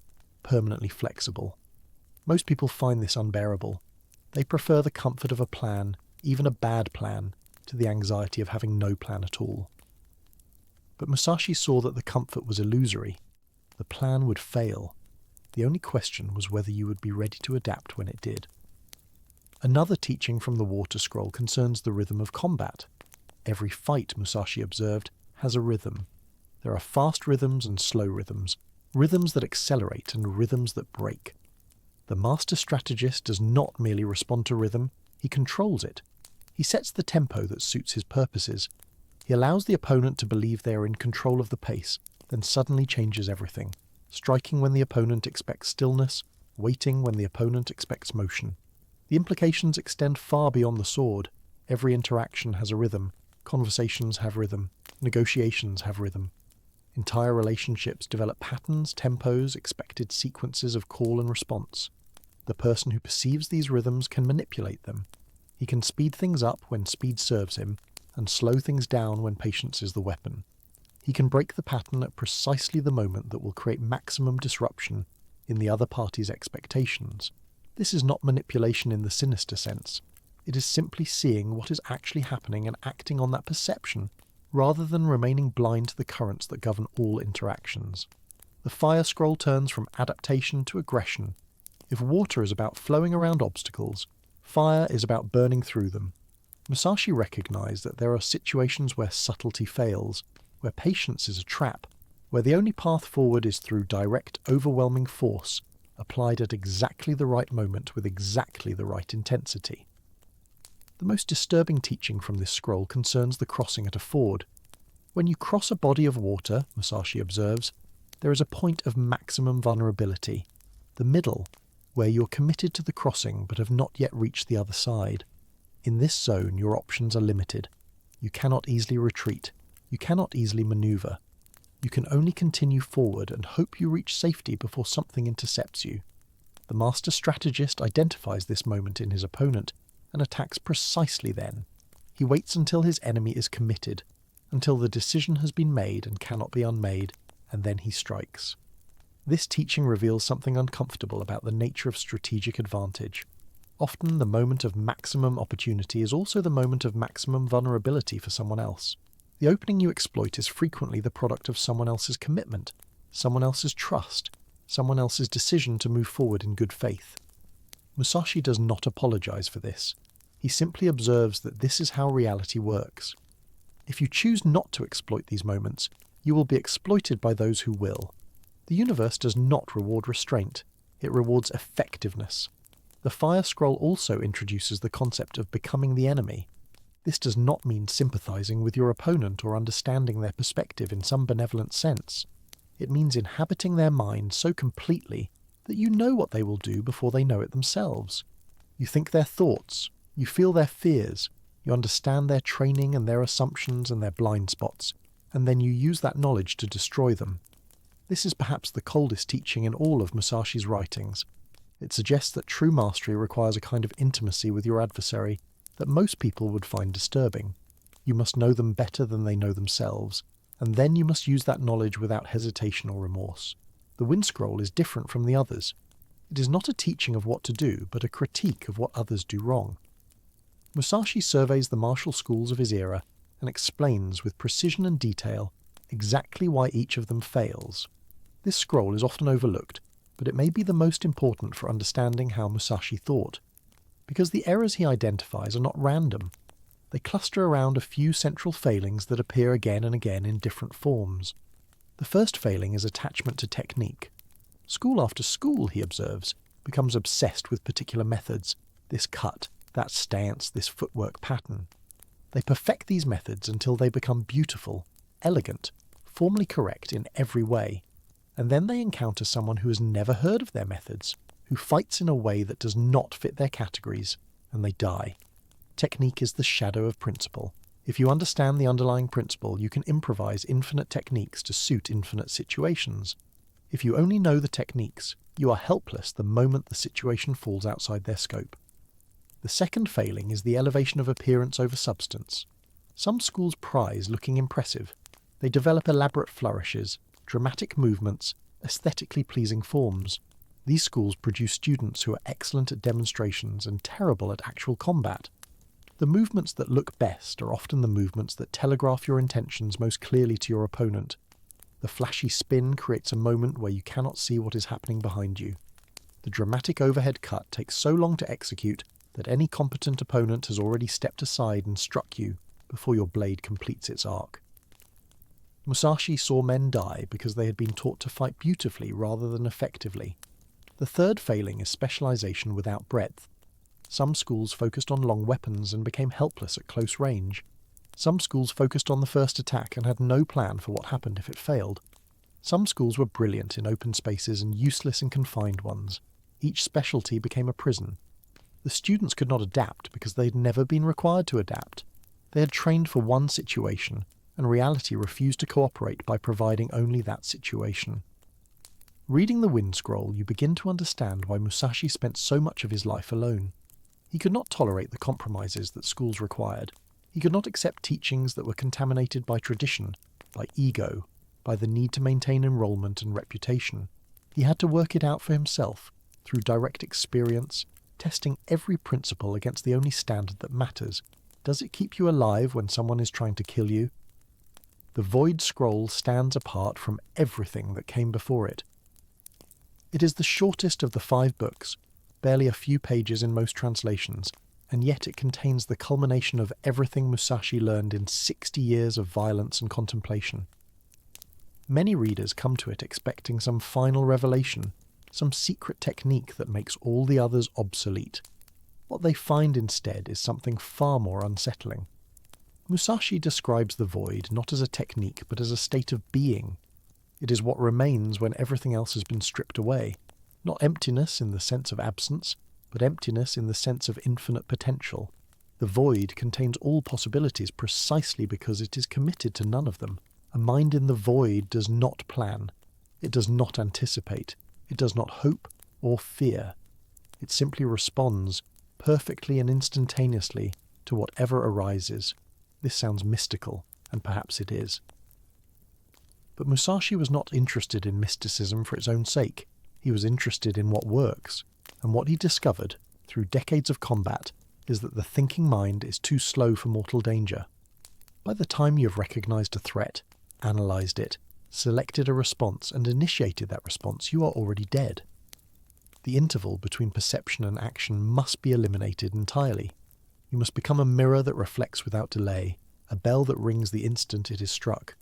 A: permanently flexible. Most people find this unbearable. They prefer the comfort of a plan, even a bad plan, to the anxiety of having no plan at all. But Musashi saw that the comfort was illusory. The plan would fail. The only question was whether you would be ready to adapt when it did. Another teaching from the water scroll concerns the rhythm of combat. Every fight, Musashi observed, has a rhythm. There are fast rhythms and slow rhythms, rhythms that accelerate and rhythms that break. The master strategist does not merely respond to rhythm, he controls it. He sets the tempo that suits his purposes. He allows the opponent to believe they are in control of the pace, then suddenly changes everything. striking when the opponent expects stillness, waiting when the opponent expects motion. The implications extend far beyond the sword. Every interaction has a rhythm, conversations have rhythm, negotiations have rhythm. Entire relationships develop patterns, tempos, expected sequences of call and response. The person who perceives these rhythms can manipulate them. He can speed things up when speed serves him, and slow things down when patience is the weapon. He can break the pattern at precisely the moment that will create maximum disruption in the other party's expectations. This is not manipulation in the sinister sense. It is simply seeing what is actually happening and acting on that perception, rather than remaining blind to the currents that govern all interactions. The fire scroll turns from adaptation to aggression. If water is about flowing around obstacles, fire is about burning through them. Musashi recognized that there are situations where subtlety fails, where patience is a trap, where the only path forward is through direct, overwhelming force, applied at exactly the right moment with exactly the right intensity. The most disturbing teaching from this scroll concerns the crossing at a ford. When you cross a body of water, Musashi observes, there is a point of maximum vulnerability, the middle, where you're committed to the crossing but have not yet reached the other side. In this zone, your options are limited. You cannot easily retreat. You cannot easily maneuver. You can only continue forward and hope you reach safety before something intercepts you. The master strategist identifies this moment in his opponent and attacks precisely then. He waits until his enemy is committed, until the decision has been made and cannot be unmade, and then he strikes. This teaching reveals something uncomfortable about the nature of strategic advantage. Often the moment of maximum opportunity is also the moment of maximum vulnerability for someone else. The opening you exploit is frequently the product of someone else's commitment, someone else's trust, someone else's decision to move forward in good faith. Musashi does not apologize for this. He simply observes that this is how reality works. If you choose not to exploit these moments, you will be exploited by those who will. The universe does not reward restraint. It rewards effectiveness. The fire scroll also introduces the concept of becoming the enemy. This does not mean sympathizing with your opponent or understanding their perspective in some benevolent sense. It means inhabiting their mind so completely that you know what they will do before they know it themselves. You think their thoughts, you feel their fears, you understand their training and their assumptions and their blind spots, and then you use that knowledge to destroy them. This is perhaps the coldest teaching in all of Musashi's writings. It suggests that true mastery requires a kind of intimacy with your adversary that most people would find disturbing. You must know them better than they know themselves, and then you must use that knowledge without hesitation or remorse. The Wind Scroll is different from the others. It is not a teaching of what to do, but a critique of what others do wrong. Musashi surveys the martial schools of his era and explains with precision and detail exactly why each of them fails. This scroll is often overlooked, but it may be the most important for understanding how Musashi thought, because the errors he identifies are not random. They cluster around a few central failings that appear again and again in different forms. The first failing is attachment to technique. School after school, he observes, becomes obsessed with particular methods, this cut, that stance, this footwork pattern. They perfect these methods until they become beautiful, elegant, formally correct in every way, and then they encounter someone who has never heard of their methods, who fights in a way that does not fit their categories, and they die. Technique is the shadow of principle. If you understand the underlying principle, you can improvise infinite techniques to suit infinite situations. If you only know the techniques, you are helpless the moment the situation falls outside their scope. The second failing is the elevation of appearance over substance. Some schools prize looking impressive. They develop elaborate flourishes, dramatic movements, aesthetically pleasing forms. These schools produce students who are excellent at demonstrations and terrible at actual combat. The movements that look best are often the movements that telegraph your intentions most clearly to your opponent. The flashy spin creates a moment where you cannot see what is happening behind you. The dramatic overhead cut takes so long to execute that any competent opponent has already stepped aside and struck you before your blade completes its arc. Musashi saw men die because they had been taught to fight beautifully rather than effectively. The third failing is specialization without breadth. Some schools focused on long weapons and became helpless at close range. Some schools focused on the first attack and had no plan for what happened if it failed. Some schools were brilliant in open spaces and useless in confined ones. Each specialty became a prison. The students could not adapt because they had never been required to adapt. They had trained for one situation, and reality refused to cooperate by providing only that situation. Reading the Wind Scroll, you begin to understand why Musashi spent so much of his life alone. He could not tolerate the compromises that schools required. He could not accept teachings that were contaminated by tradition, by ego, by the need to maintain enrollment and reputation. He had to work it out for himself, through direct experience, testing every principle against the only standard that matters. Does it keep you alive when someone is trying to kill you? The Void Scroll stands apart from everything that came before it. It is the shortest of the 5 books, barely a few pages in most translations, and yet it contains the culmination of everything Musashi learned in 60 years of violence and contemplation. Many readers come to it expecting some final revelation, some secret technique that makes all the others obsolete. What they find instead is something far more unsettling. Musashi describes the void not as a technique but as a state of being. It is what remains when everything else has been stripped away. Not emptiness in the sense of absence, but emptiness in the sense of infinite potential. The void contains all possibilities precisely because it is committed to none of them. A mind in the void does not plan. It does not anticipate. It does not hope or fear. It simply responds, perfectly and instantaneously, to whatever arises. This sounds mystical, and perhaps it is. But Musashi was not interested in mysticism for its own sake. He was interested in what works, and what he discovered, through decades of combat, is that the thinking mind is too slow for mortal danger. By the time you have recognized a threat, analyzed it, selected a response, and initiated that response, you are already dead. The interval between perception and action must be eliminated entirely. You must become a mirror that reflects without delay, a bell that rings the instant it is struck.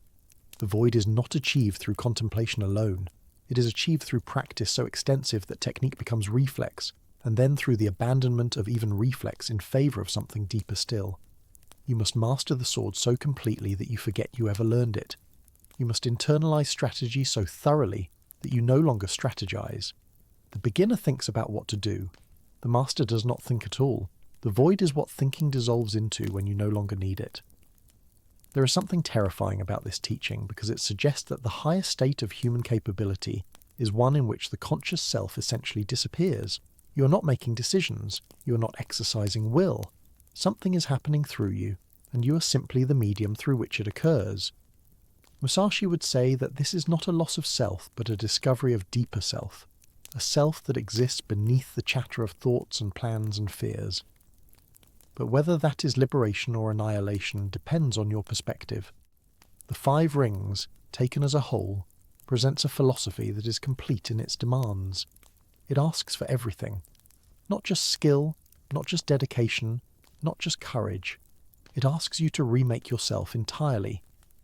A: The void is not achieved through contemplation alone. It is achieved through practice so extensive that technique becomes reflex, and then through the abandonment of even reflex in favour of something deeper still. You must master the sword so completely that you forget you ever learned it. You must internalise strategy so thoroughly that you no longer strategize. The beginner thinks about what to do. The master does not think at all. The void is what thinking dissolves into when you no longer need it. There is something terrifying about this teaching because it suggests that the highest state of human capability is one in which the conscious self essentially disappears. You are not making decisions. You are not exercising will. Something is happening through you, and you are simply the medium through which it occurs. Musashi would say that this is not a loss of self, but a discovery of deeper self, a self that exists beneath the chatter of thoughts and plans and fears. But whether that is liberation or annihilation depends on your perspective. The 5 rings, taken as a whole, presents a philosophy that is complete in its demands. It asks for everything. Not just skill, not just dedication, not just courage. It asks you to remake yourself entirely,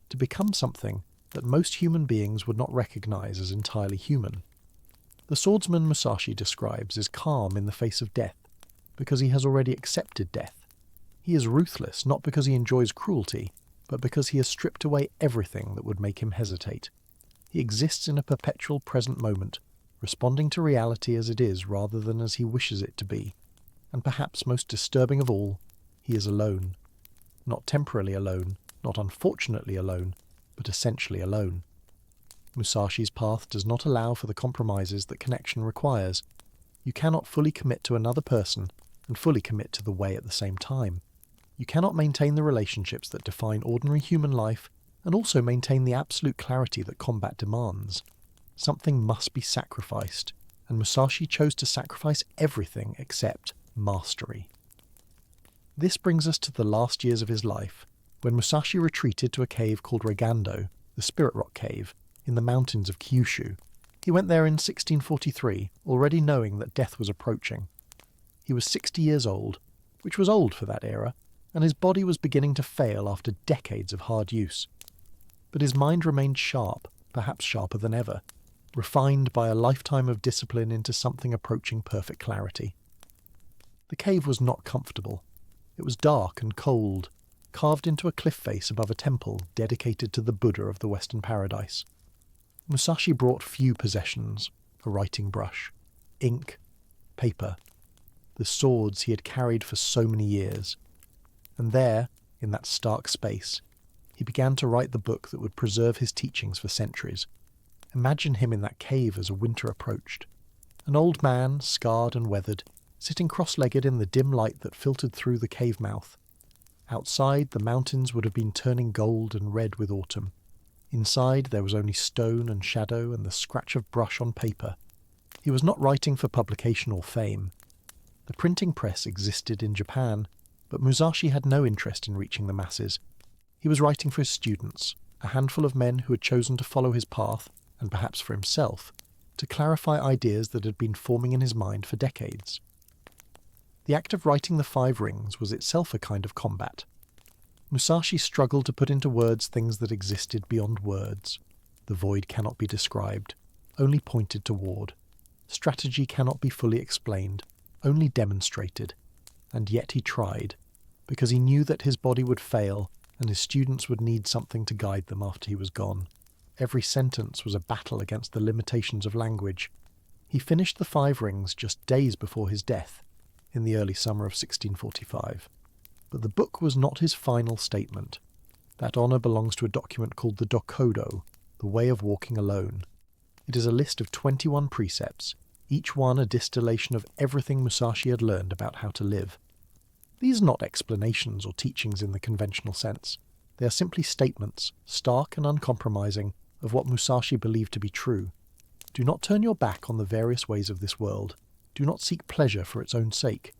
A: to become something that most human beings would not recognize as entirely human. The swordsman Musashi describes is calm in the face of death, because he has already accepted death. He is ruthless not because he enjoys cruelty, but because he has stripped away everything that would make him hesitate. He exists in a perpetual present moment, responding to reality as it is rather than as he wishes it to be. And perhaps most disturbing of all, he is alone. Not temporarily alone, not unfortunately alone, but essentially alone. Musashi's path does not allow for the compromises that connection requires. You cannot fully commit to another person and fully commit to the way at the same time. You cannot maintain the relationships that define ordinary human life and also maintain the absolute clarity that combat demands. Something must be sacrificed, and Musashi chose to sacrifice everything except mastery. This brings us to the last years of his life, when Musashi retreated to a cave called Regando, the Spirit Rock Cave, in the mountains of Kyushu. He went there in 1643, already knowing that death was approaching. He was 60 years old, which was old for that era, and his body was beginning to fail after decades of hard use. But his mind remained sharp, perhaps sharper than ever, refined by a lifetime of discipline into something approaching perfect clarity. The cave was not comfortable. It was dark and cold, carved into a cliff face above a temple dedicated to the Buddha of the Western Paradise. Musashi brought few possessions: a writing brush, ink, paper, the swords he had carried for so many years. And there, in that stark space, he began to write the book that would preserve his teachings for centuries. Imagine him in that cave as winter approached. An old man, scarred and weathered, sitting cross-legged in the dim light that filtered through the cave mouth. Outside, the mountains would have been turning gold and red with autumn. Inside, there was only stone and shadow and the scratch of brush on paper. He was not writing for publication or fame. The printing press existed in Japan, but Musashi had no interest in reaching the masses. He was writing for his students, a handful of men who had chosen to follow his path, and perhaps for himself, to clarify ideas that had been forming in his mind for decades. The act of writing the 5 rings was itself a kind of combat. Musashi struggled to put into words things that existed beyond words. The void cannot be described, only pointed toward. Strategy cannot be fully explained, only demonstrated. And yet he tried, because he knew that his body would fail and his students would need something to guide them after he was gone. Every sentence was a battle against the limitations of language. He finished the 5 rings just days before his death, in the early summer of 1645. But the book was not his final statement. That honour belongs to a document called the Dokodo, the Way of Walking Alone. It is a list of 21 precepts, each one a distillation of everything Musashi had learned about how to live. These are not explanations or teachings in the conventional sense. They are simply statements, stark and uncompromising, of what Musashi believed to be true. Do not turn your back on the various ways of this world. Do not seek pleasure for its own sake.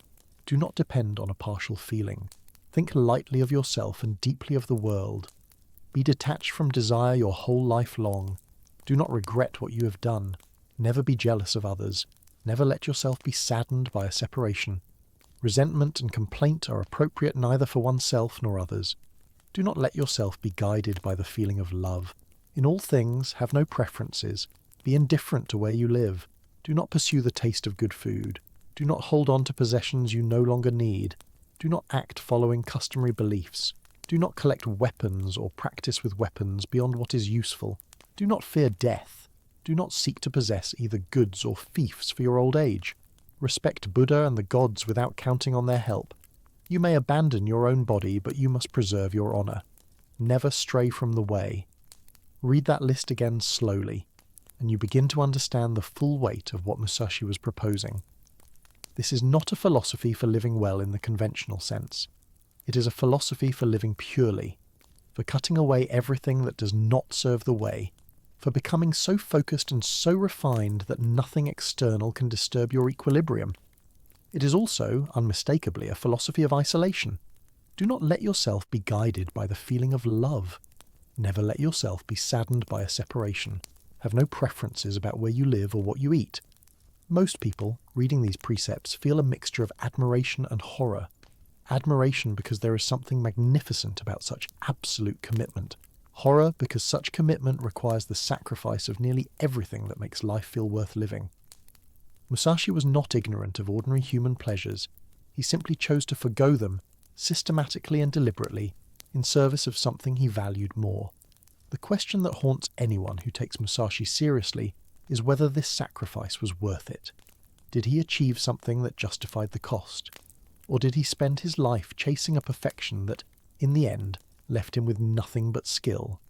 A: Do not depend on a partial feeling. Think lightly of yourself and deeply of the world. Be detached from desire your whole life long. Do not regret what you have done. Never be jealous of others. Never let yourself be saddened by a separation. Resentment and complaint are appropriate neither for oneself nor others. Do not let yourself be guided by the feeling of love. In all things, have no preferences. Be indifferent to where you live. Do not pursue the taste of good food. Do not hold on to possessions you no longer need. Do not act following customary beliefs. Do not collect weapons or practice with weapons beyond what is useful. Do not fear death. Do not seek to possess either goods or fiefs for your old age. Respect Buddha and the gods without counting on their help. You may abandon your own body, but you must preserve your honour. Never stray from the way. Read that list again slowly, and you begin to understand the full weight of what Musashi was proposing. This is not a philosophy for living well in the conventional sense. It is a philosophy for living purely, for cutting away everything that does not serve the way, for becoming so focused and so refined that nothing external can disturb your equilibrium. It is also, unmistakably, a philosophy of isolation. Do not let yourself be guided by the feeling of love. Never let yourself be saddened by a separation. Have no preferences about where you live or what you eat. Most people, reading these precepts, feel a mixture of admiration and horror. Admiration because there is something magnificent about such absolute commitment. Horror because such commitment requires the sacrifice of nearly everything that makes life feel worth living. Musashi was not ignorant of ordinary human pleasures. He simply chose to forgo them, systematically and deliberately, in service of something he valued more. The question that haunts anyone who takes Musashi seriously is whether this sacrifice was worth it. Did he achieve something that justified the cost? Or did he spend his life chasing a perfection that, in the end, left him with nothing but skill?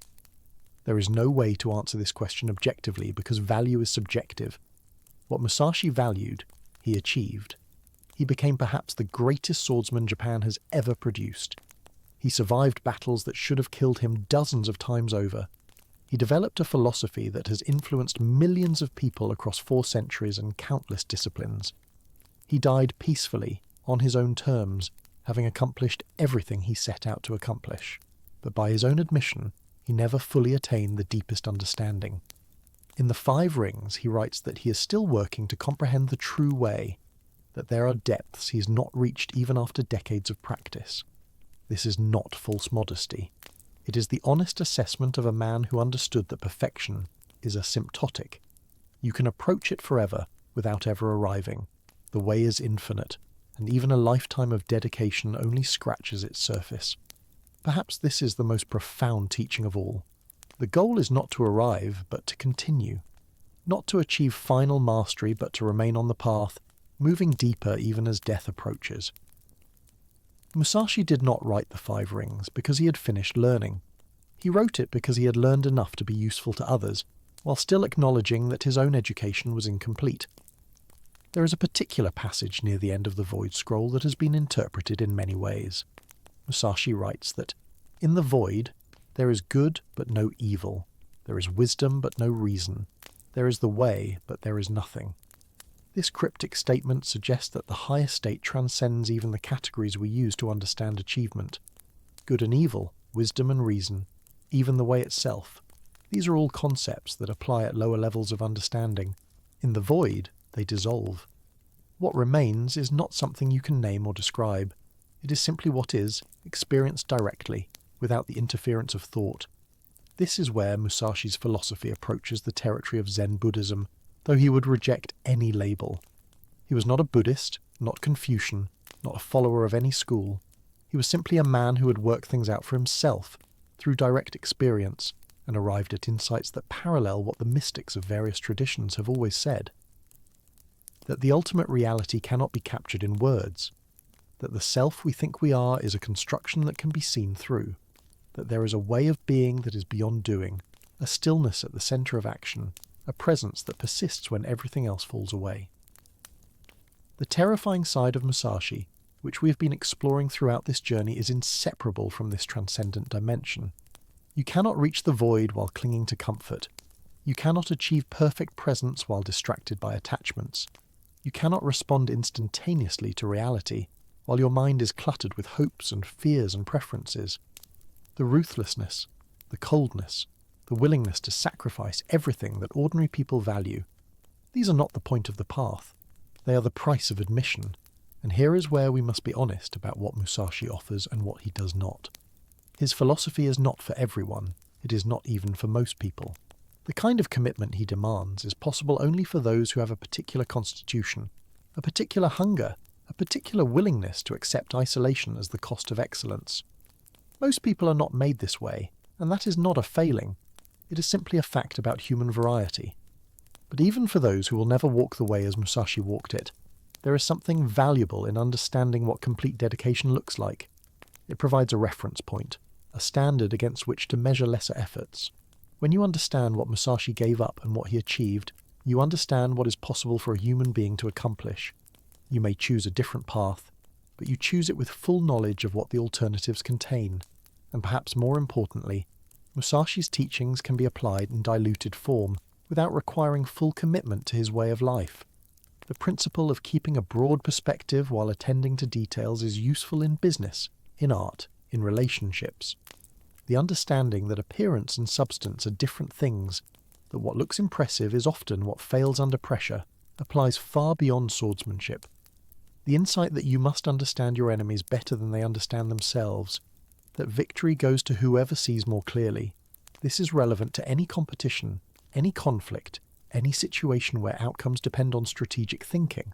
A: There is no way to answer this question objectively because value is subjective. What Musashi valued, he achieved. He became perhaps the greatest swordsman Japan has ever produced. He survived battles that should have killed him dozens of times over. He developed a philosophy that has influenced millions of people across 4 centuries and countless disciplines. He died peacefully, on his own terms, having accomplished everything he set out to accomplish. But by his own admission, he never fully attained the deepest understanding. In the 5 rings, he writes that he is still working to comprehend the true way, that there are depths he has not reached even after decades of practice. This is not false modesty. It is the honest assessment of a man who understood that perfection is asymptotic. You can approach it forever without ever arriving. The way is infinite, and even a lifetime of dedication only scratches its surface. Perhaps this is the most profound teaching of all. The goal is not to arrive, but to continue. Not to achieve final mastery, but to remain on the path, moving deeper even as death approaches. Musashi did not write the Five Rings because he had finished learning. He wrote it because he had learned enough to be useful to others, while still acknowledging that his own education was incomplete. There is a particular passage near the end of the Void Scroll that has been interpreted in many ways. Musashi writes that, "In the void, there is good but no evil. There is wisdom but no reason. There is the way, but there is nothing." This cryptic statement suggests that the higher state transcends even the categories we use to understand achievement. Good and evil, wisdom and reason, even the way itself. These are all concepts that apply at lower levels of understanding. In the void, they dissolve. What remains is not something you can name or describe. It is simply what is, experienced directly, without the interference of thought. This is where Musashi's philosophy approaches the territory of Zen Buddhism, though he would reject any label. He was not a Buddhist, not Confucian, not a follower of any school. He was simply a man who had worked things out for himself, through direct experience, and arrived at insights that parallel what the mystics of various traditions have always said. That the ultimate reality cannot be captured in words. That the self we think we are is a construction that can be seen through. That there is a way of being that is beyond doing, a stillness at the centre of action, a presence that persists when everything else falls away. The terrifying side of Musashi, which we have been exploring throughout this journey, is inseparable from this transcendent dimension. You cannot reach the void while clinging to comfort. You cannot achieve perfect presence while distracted by attachments. You cannot respond instantaneously to reality while your mind is cluttered with hopes and fears and preferences. The ruthlessness, the coldness, the willingness to sacrifice everything that ordinary people value. These are not the point of the path. They are the price of admission. And here is where we must be honest about what Musashi offers and what he does not. His philosophy is not for everyone. It is not even for most people. The kind of commitment he demands is possible only for those who have a particular constitution, a particular hunger, a particular willingness to accept isolation as the cost of excellence. Most people are not made this way, and that is not a failing. It is simply a fact about human variety. But even for those who will never walk the way as Musashi walked it, there is something valuable in understanding what complete dedication looks like. It provides a reference point, a standard against which to measure lesser efforts. When you understand what Musashi gave up and what he achieved, you understand what is possible for a human being to accomplish. You may choose a different path, but you choose it with full knowledge of what the alternatives contain. And perhaps more importantly, Musashi's teachings can be applied in diluted form without requiring full commitment to his way of life. The principle of keeping a broad perspective while attending to details is useful in business, in art, in relationships. The understanding that appearance and substance are different things, that what looks impressive is often what fails under pressure, applies far beyond swordsmanship. The insight that you must understand your enemies better than they understand themselves, that victory goes to whoever sees more clearly. This is relevant to any competition, any conflict, any situation where outcomes depend on strategic thinking.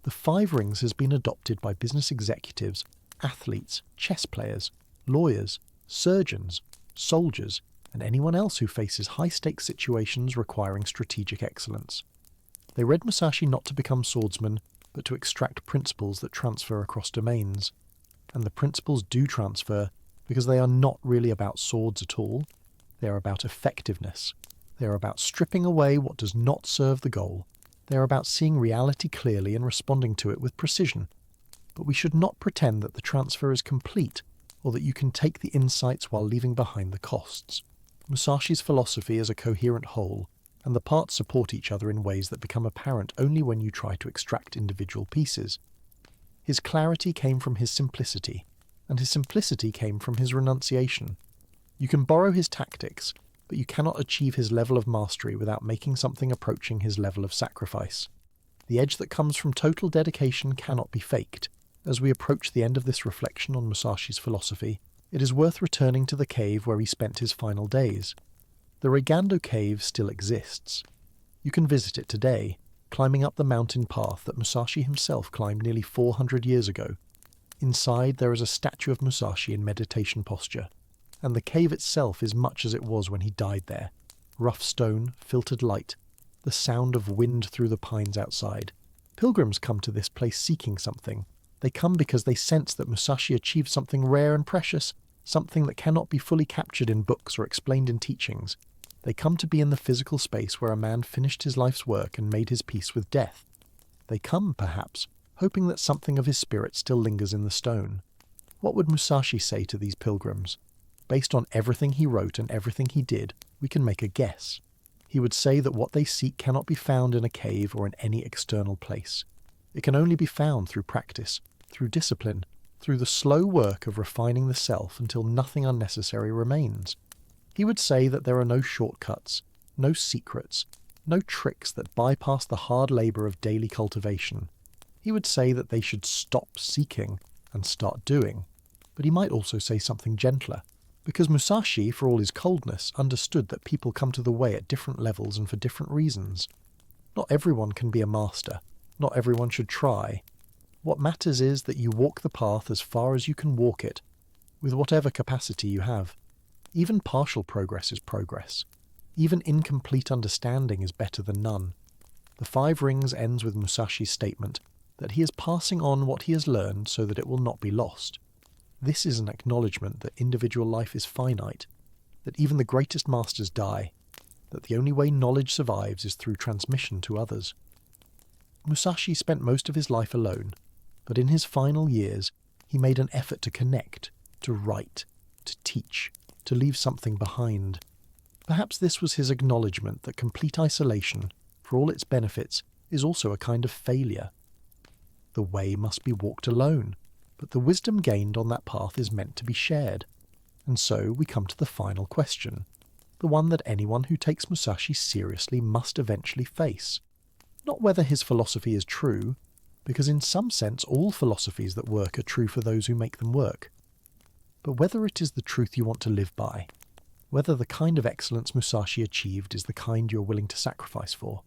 A: The Five Rings has been adopted by business executives, athletes, chess players, lawyers, surgeons, soldiers, and anyone else who faces high-stakes situations requiring strategic excellence. They read Musashi not to become swordsmen, but to extract principles that transfer across domains. And the principles do transfer because they are not really about swords at all. They are about effectiveness. They are about stripping away what does not serve the goal. They are about seeing reality clearly and responding to it with precision. But we should not pretend that the transfer is complete, or that you can take the insights while leaving behind the costs. Musashi's philosophy is a coherent whole, and the parts support each other in ways that become apparent only when you try to extract individual pieces. His clarity came from his simplicity, and his simplicity came from his renunciation. You can borrow his tactics, but you cannot achieve his level of mastery without making something approaching his level of sacrifice. The edge that comes from total dedication cannot be faked. As we approach the end of this reflection on Musashi's philosophy, it is worth returning to the cave where he spent his final days. The Reigando Cave still exists. You can visit it today, climbing up the mountain path that Musashi himself climbed nearly 400 years ago. Inside there is a statue of Musashi in meditation posture. and the cave itself is much as it was when he died there. Rough stone, filtered light, the sound of wind through the pines outside. Pilgrims come to this place seeking something. They come because they sense that Musashi achieved something rare and precious, something that cannot be fully captured in books or explained in teachings. They come to be in the physical space where a man finished his life's work and made his peace with death. They come, perhaps, hoping that something of his spirit still lingers in the stone. What would Musashi say to these pilgrims? Based on everything he wrote and everything he did, we can make a guess. He would say that what they seek cannot be found in a cave or in any external place. It can only be found through practice, through discipline, through the slow work of refining the self until nothing unnecessary remains. He would say that there are no shortcuts, no secrets, no tricks that bypass the hard labour of daily cultivation. He would say that they should stop seeking and start doing. But he might also say something gentler, because Musashi, for all his coldness, understood that people come to the way at different levels and for different reasons. Not everyone can be a master. Not everyone should try. What matters is that you walk the path as far as you can walk it, with whatever capacity you have. Even partial progress is progress. Even incomplete understanding is better than none. The 5 Rings ends with Musashi's statement that he is passing on what he has learned so that it will not be lost. This is an acknowledgement that individual life is finite, that even the greatest masters die, that the only way knowledge survives is through transmission to others. Musashi spent most of his life alone, but in his final years he made an effort to connect, to write, to teach, to leave something behind. Perhaps this was his acknowledgement that complete isolation, for all its benefits, is also a kind of failure. The way must be walked alone, but the wisdom gained on that path is meant to be shared. And so we come to the final question, the one that anyone who takes Musashi seriously must eventually face. Not whether his philosophy is true, because in some sense all philosophies that work are true for those who make them work, but whether it is the truth you want to live by, whether the kind of excellence Musashi achieved is the kind you're willing to sacrifice for,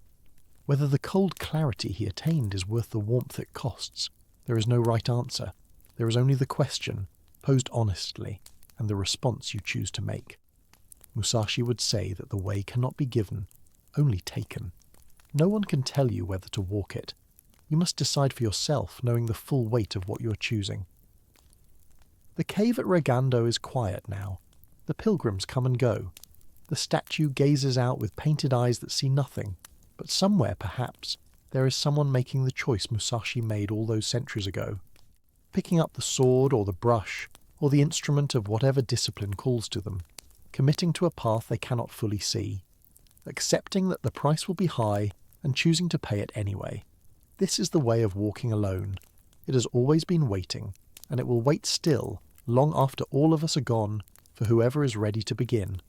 A: whether the cold clarity he attained is worth the warmth it costs. There is no right answer. There is only the question, posed honestly, and the response you choose to make. Musashi would say that the way cannot be given, only taken. No one can tell you whether to walk it. You must decide for yourself, knowing the full weight of what you are choosing. The cave at Regando is quiet now. The pilgrims come and go. The statue gazes out with painted eyes that see nothing, but somewhere, perhaps, there is someone making the choice Musashi made all those centuries ago. Picking up the sword or the brush, or the instrument of whatever discipline calls to them, committing to a path they cannot fully see, accepting that the price will be high and choosing to pay it anyway. This is the way of walking alone. It has always been waiting, and it will wait still, long after all of us are gone, for whoever is ready to begin.